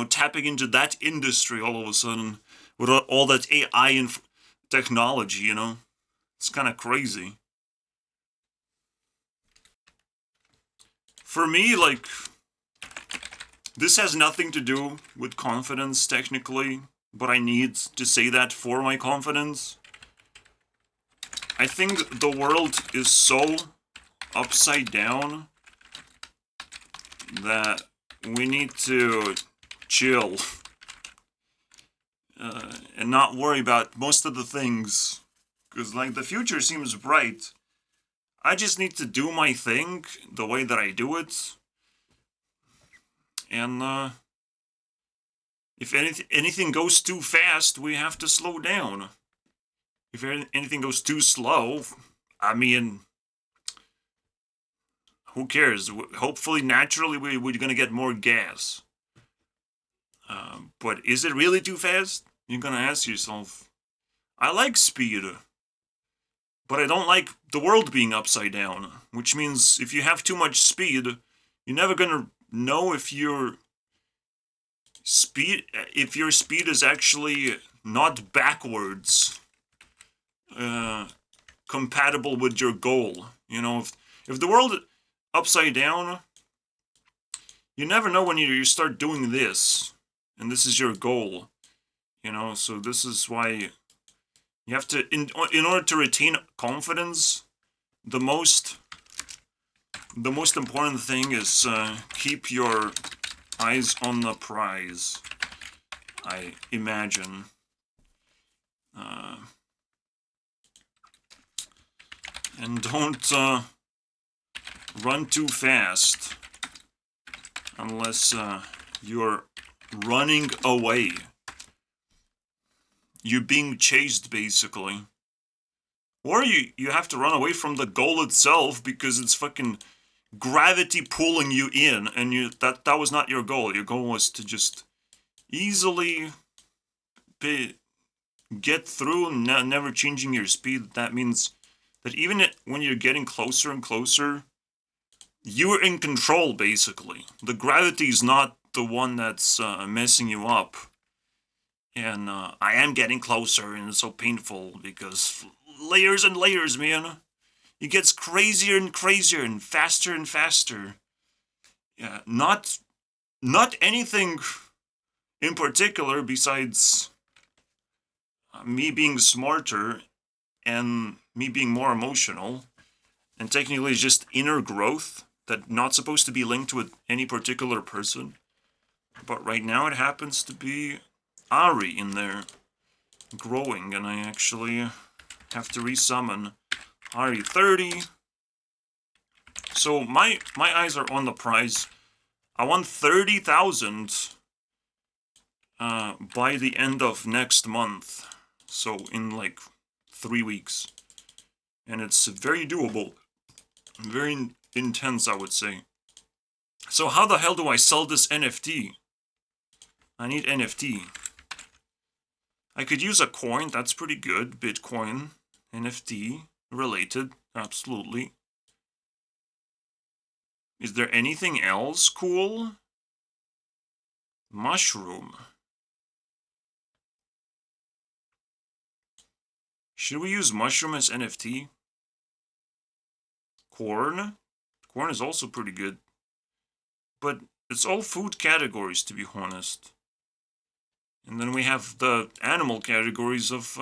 tapping into that industry all of a sudden. With all that AI and technology, It's kind of crazy. For me, this has nothing to do with confidence, technically. But I need to say that for my confidence. I think the world is so upside down that we need to chill and not worry about most of the things. Because, like, the future seems bright. I just need to do my thing the way that I do it. And, if anything goes too fast, we have to slow down. If anything goes too slow, I mean, who cares? Hopefully, naturally, we're going to get more gas. But is it really too fast? You're going to ask yourself. I like speed, but I don't like the world being upside down, which means if you have too much speed, you're never going to know if your speed is actually not backwards compatible with your goal. You know, if the world upside down, you never know when you start doing this, and this is your goal. You know, so this is why you have to, in order to retain confidence, the most important thing is keep your eyes on the prize, I imagine. And don't run too fast unless you're running away. You're being chased, basically. Or you have to run away from the goal itself because it's fucking gravity pulling you in, and that was not your goal. Your goal was to just easily get through, never changing your speed. That means that even when you're getting closer and closer, you're in control, basically. The gravity is not the one that's messing you up. And I am getting closer, and it's so painful because layers and layers, man. It gets crazier and crazier and faster. Yeah, not anything in particular besides me being smarter and me being more emotional. And technically it's just inner growth that not supposed to be linked with any particular person. But right now it happens to be Ari in there growing, and I actually have to resummon Ari 30. So my eyes are on the prize. I want 30,000 by the end of next month. So in like 3 weeks. And it's very doable. Very intense, I would say. So how the hell do I sell this NFT? I need NFT. I could use a coin, that's pretty good. Bitcoin, NFT, related, absolutely. Is there anything else cool? Mushroom. Should we use mushroom as NFT? Corn? Corn is also pretty good. But it's all food categories, to be honest. And then we have the animal categories of...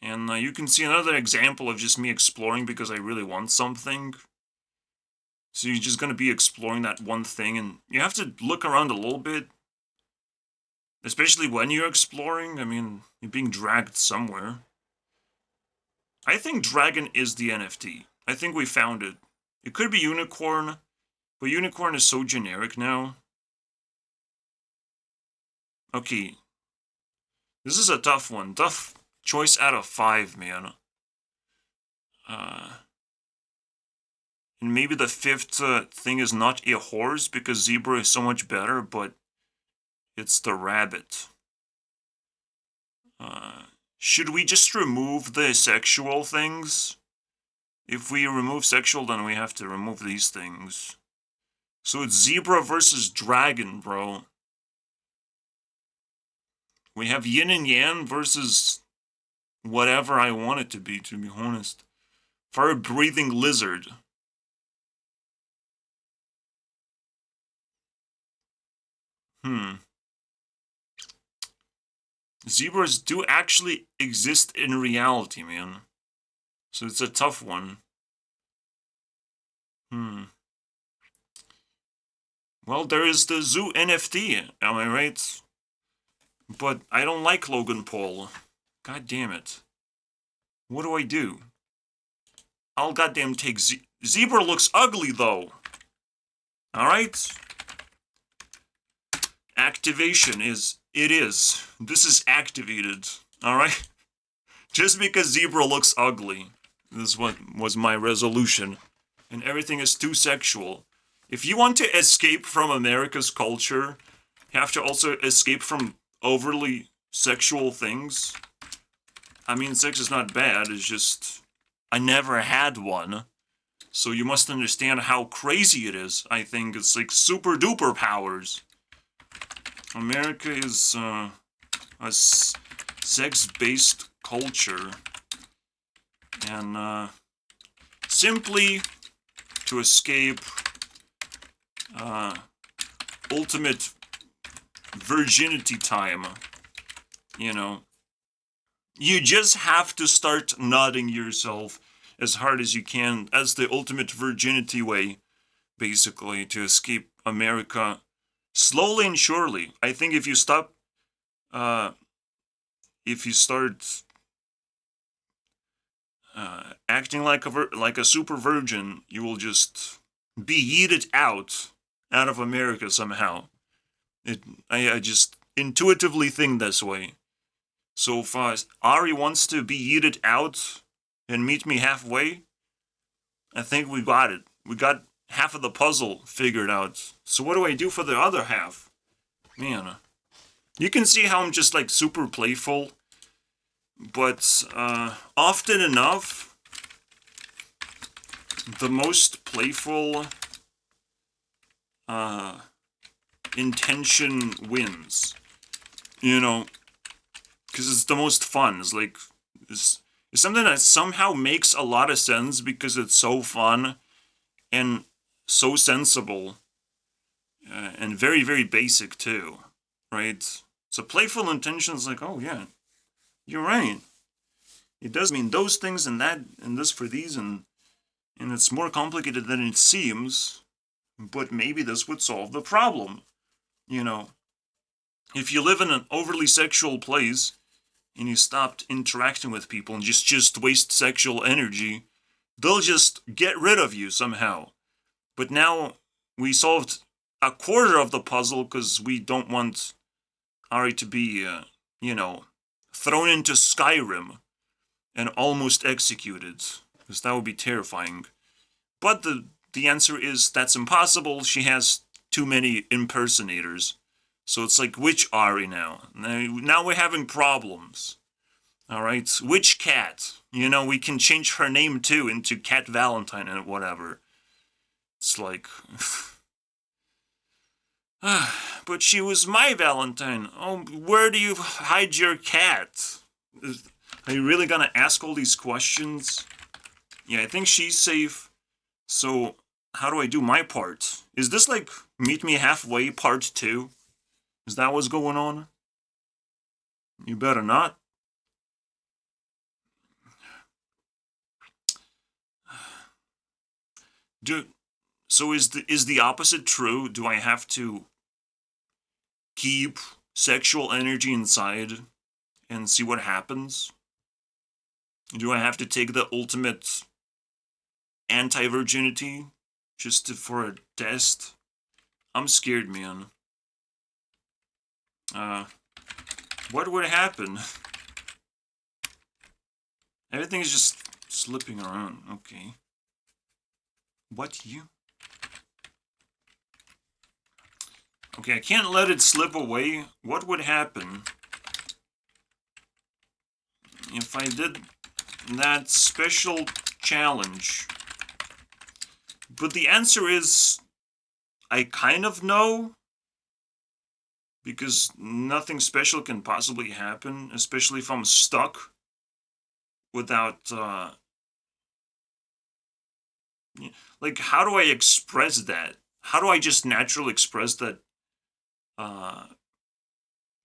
And you can see another example of just me exploring because I really want something. So you're just going to be exploring that one thing, and you have to look around a little bit. Especially when you're exploring. I mean, you're being dragged somewhere. I think dragon is the NFT. I think we found it. It could be unicorn, but unicorn is so generic now. Okay. This is a tough one. Tough choice out of 5, man. And maybe the 5th thing is not a horse, because zebra is so much better, but it's the rabbit. Should we just remove the sexual things? If we remove sexual, then we have to remove these things. So it's zebra versus dragon, bro. We have yin and yang versus whatever I want it to be honest. Fire-breathing lizard. Zebras do actually exist in reality, man. So it's a tough one. Well, there is the zoo NFT, am I right? But I don't like Logan Paul. God damn it. What do I do? I'll goddamn take Zebra looks ugly, though. Alright? Activation is... It is. This is activated. Alright? Just because Zebra looks ugly. This was my resolution. And everything is too sexual. If you want to escape from America's culture, you have to also escape from overly sexual things. I mean, sex is not bad, it's just... I never had one. So you must understand how crazy it is. I think it's like super duper powers. America is a sex-based culture. And simply to escape ultimate virginity time, you know, you just have to start nutting yourself as hard as you can. As the ultimate virginity way, basically, to escape America slowly and surely. I think if you start acting like a super virgin, you will just be yeeted out of America somehow. I just intuitively think this way. So if Ari wants to be yeeted out and meet me halfway, I think we got it. We got half of the puzzle figured out. So what do I do for the other half? Man, you can see how I'm just like super playful, but often enough, the most playful intention wins. You know, because it's the most fun. It's like it's something that somehow makes a lot of sense because it's so fun and so sensible and very, very basic too, right? So playful intention is like, oh yeah, you're right. It does mean those things and that and this for these, and it's more complicated than it seems, but maybe this would solve the problem. You know, if you live in an overly sexual place and you stopped interacting with people and just waste sexual energy, they'll just get rid of you somehow. But now we solved a quarter of the puzzle because we don't want Ari to be, thrown into Skyrim and almost executed, because that would be terrifying. But the answer is that's impossible. She has too many impersonators. So it's like, which Ari now? Now we're having problems. Alright? Which cat? You know, we can change her name too into Cat Valentine and whatever. It's like... but she was my Valentine. Oh, where do you hide your cat? Are you really gonna ask all these questions? Yeah, I think she's safe. So, how do I do my part? Is this like Meet Me Halfway Part 2? Is that what's going on? You better not. So is the opposite true? Do I have to keep sexual energy inside and see what happens? Do I have to take the ultimate anti-virginity just for a test? I'm scared, man. What would happen? Everything is just slipping around. Okay. What you? Okay, I can't let it slip away. What would happen if I did that special challenge? But the answer is, I kind of know, because nothing special can possibly happen, especially if I'm stuck without, like, how do I express that? How do I just naturally express that,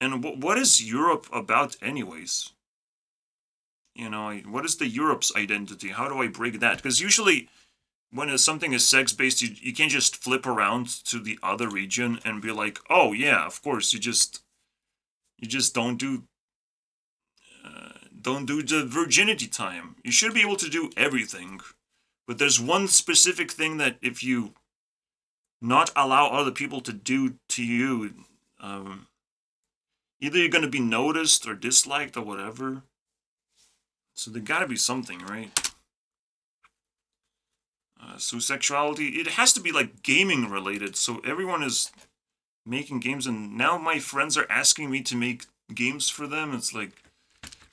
And what is Europe about anyways? You know, what is the Europe's identity? How do I break that? Because usually when something is sex-based, you can't just flip around to the other region and be like, oh yeah, of course, you just don't do the virginity time. You should be able to do everything. But there's one specific thing that if you not allow other people to do to you, either you're going to be noticed or disliked or whatever. So there gotta be something, right? So sexuality, it has to be like gaming related. So everyone is making games, and now my friends are asking me to make games for them. It's like,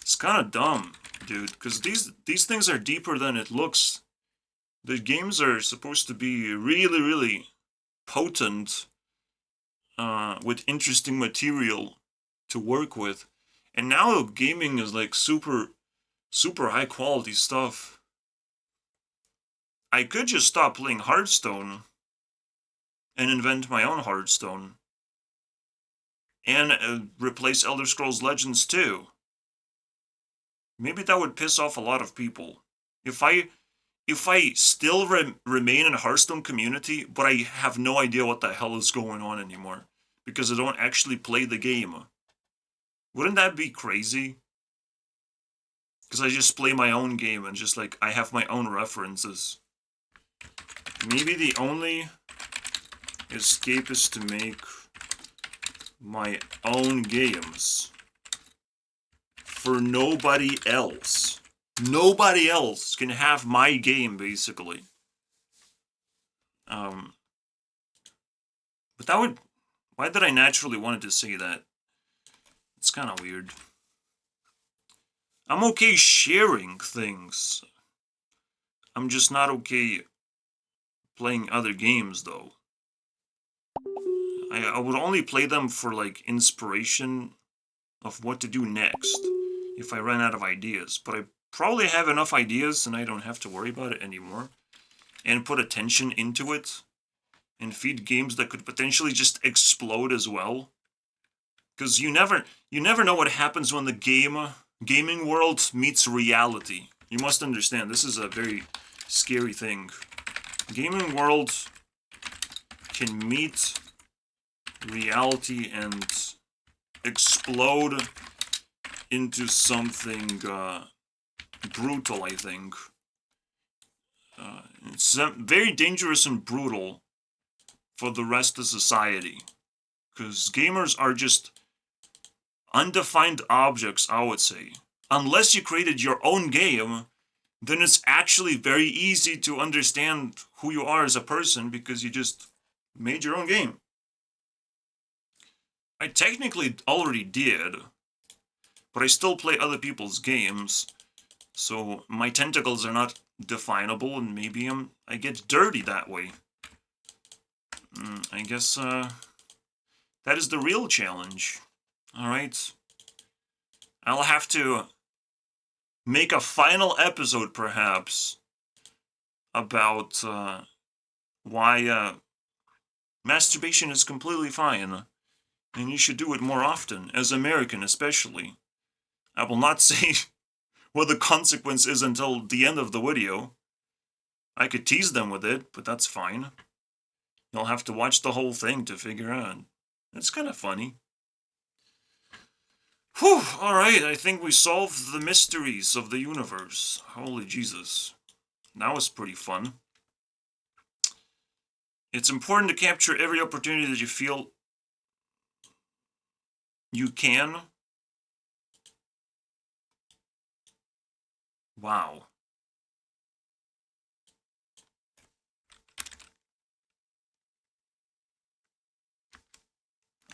it's kind of dumb, dude, because these things are deeper than it looks. The games are supposed to be really, really potent, with interesting material to work with. And now gaming is like super high quality stuff. I could just stop playing Hearthstone and invent my own Hearthstone. And replace Elder Scrolls Legends too. Maybe that would piss off a lot of people. If I still remain in a Hearthstone community, but I have no idea what the hell is going on anymore, because I don't actually play the game. Wouldn't that be crazy? Because I just play my own game and just like, I have my own references. Maybe the only escape is to make my own games for nobody else. Nobody else can have my game, basically. But that would... Why did I naturally wanted to say that? It's kind of weird. I'm okay sharing things. I'm just not okay playing other games, though. I would only play them for, like, inspiration of what to do next if I run out of ideas. But I probably have enough ideas and I don't have to worry about it anymore. And put attention into it. And feed games that could potentially just explode as well. Because you never know what happens when the gaming world meets reality. You must understand, this is a very scary thing. Gaming world can meet reality and explode into something brutal, I think. It's very dangerous and brutal for the rest of society. Because gamers are just undefined objects, I would say. Unless you created your own game, then it's actually very easy to understand who you are as a person because you just made your own game. I technically already did, but I still play other people's games, so my tentacles are not definable, and maybe I get dirty that way. I guess that is the real challenge. Alright. I'll have to make a final episode, perhaps, about why masturbation is completely fine, and you should do it more often, as American especially. I will not say what the consequence is until the end of the video. I could tease them with it, but that's fine. You'll have to watch the whole thing to figure out. It's kind of funny. Whew, alright, I think we solved the mysteries of the universe. Holy Jesus. That was pretty fun. It's important to capture every opportunity that you feel you can. Wow.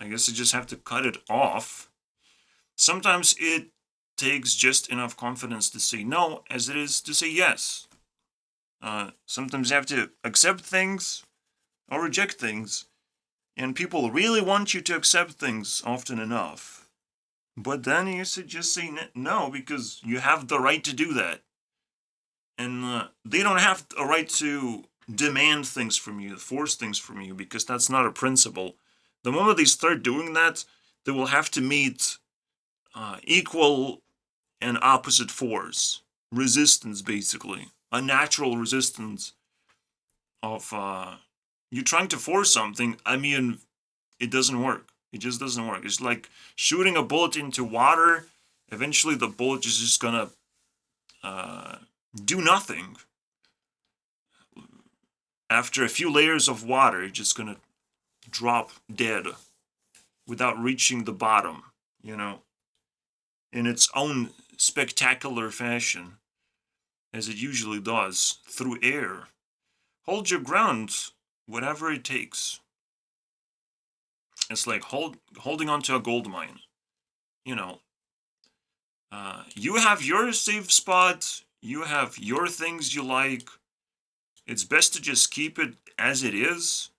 I guess I just have to cut it off. Sometimes it takes just enough confidence to say no as it is to say yes. Sometimes you have to accept things or reject things. And people really want you to accept things often enough. But then you should just say no because you have the right to do that. And they don't have a right to demand things from you, force things from you, because that's not a principle. The moment they start doing that, they will have to meet equal and opposite force. Resistance, basically. A natural resistance of you trying to force something. I mean, it doesn't work. It just doesn't work. It's like shooting a bullet into water. Eventually, the bullet is just gonna do nothing. After a few layers of water, it's just gonna drop dead without reaching the bottom, you know, in its own spectacular fashion, as it usually does, through air. Hold your ground, whatever it takes. It's like holding onto a gold mine. You know, you have your safe spot, you have your things you like. It's best to just keep it as it is.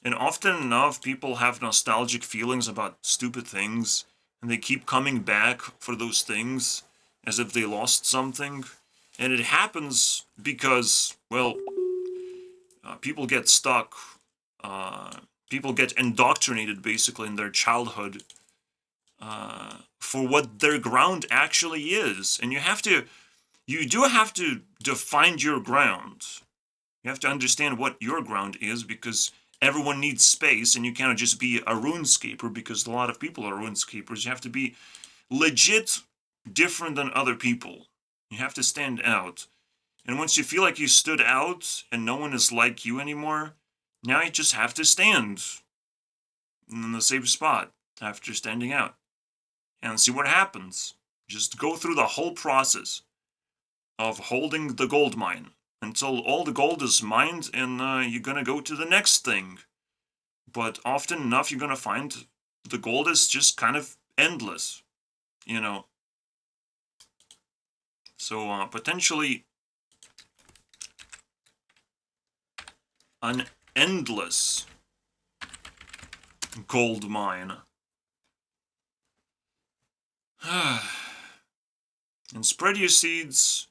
And often enough, people have nostalgic feelings about stupid things, and they keep coming back for those things as if they lost something. And it happens because, well, people get stuck. People get indoctrinated, basically, in their childhood for what their ground actually is. And you do have to define your ground. You have to understand what your ground is, because everyone needs space, and you cannot just be a runescaper, because a lot of people are runescapers. You have to be legit different than other people. You have to stand out. And once you feel like you stood out and no one is like you anymore, now you just have to stand in the safe spot after standing out and see what happens. Just go through the whole process of holding the gold mine until all the gold is mined, and you're gonna go to the next thing. But often enough, you're gonna find the gold is just kind of endless, you know. So potentially an endless gold mine. And spread your seeds.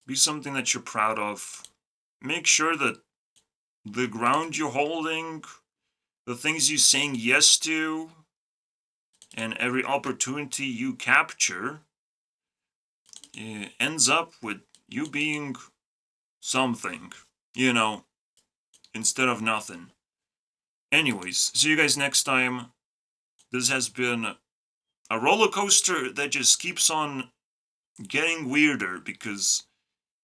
Be something that you're proud of. Make sure that the ground you're holding, the things you're saying yes to, and every opportunity you capture ends up with you being something, you know, instead of nothing. Anyways, see you guys next time. This has been a roller coaster that just keeps on getting weirder, because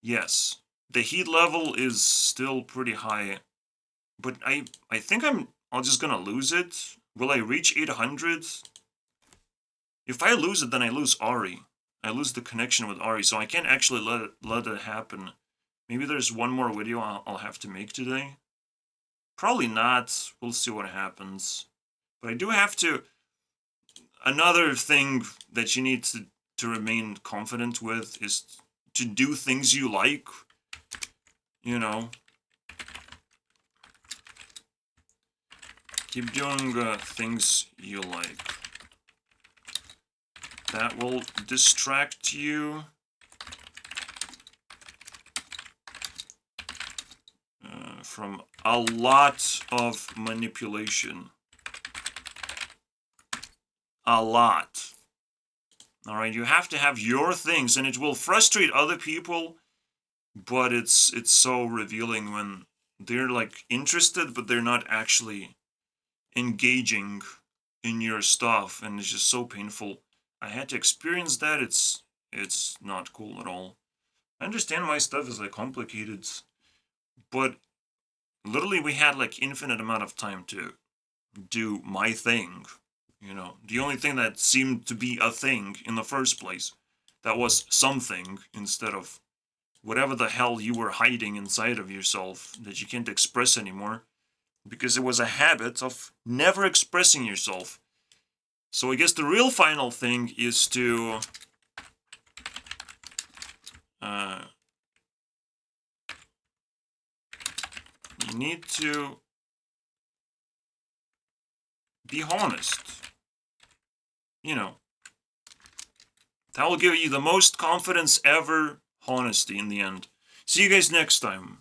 yes, the heat level is still pretty high, but I think I'm just gonna lose it. Will I reach 800? If I lose it, then I lose Ari. I lose the connection with Ari, so I can't actually let it happen. Maybe there's one more video I'll have to make today. Probably not. We'll see what happens. But I do have to... Another thing that you need to remain confident with is to do things you like. You know. Keep doing things you like. That will distract you. From a lot of manipulation. A lot. Alright, you have to have your things, and it will frustrate other people, but it's so revealing when they're like interested, but they're not actually engaging in your stuff, and it's just so painful. I had to experience that. It's not cool at all. I understand why stuff is like complicated, but literally we had like infinite amount of time to do my thing. You know, the only thing that seemed to be a thing in the first place, that was something, instead of whatever the hell you were hiding inside of yourself that you can't express anymore, because it was a habit of never expressing yourself. So I guess the real final thing is to you need to be honest. You know, that will give you the most confidence ever. Honesty in the end. See you guys next time.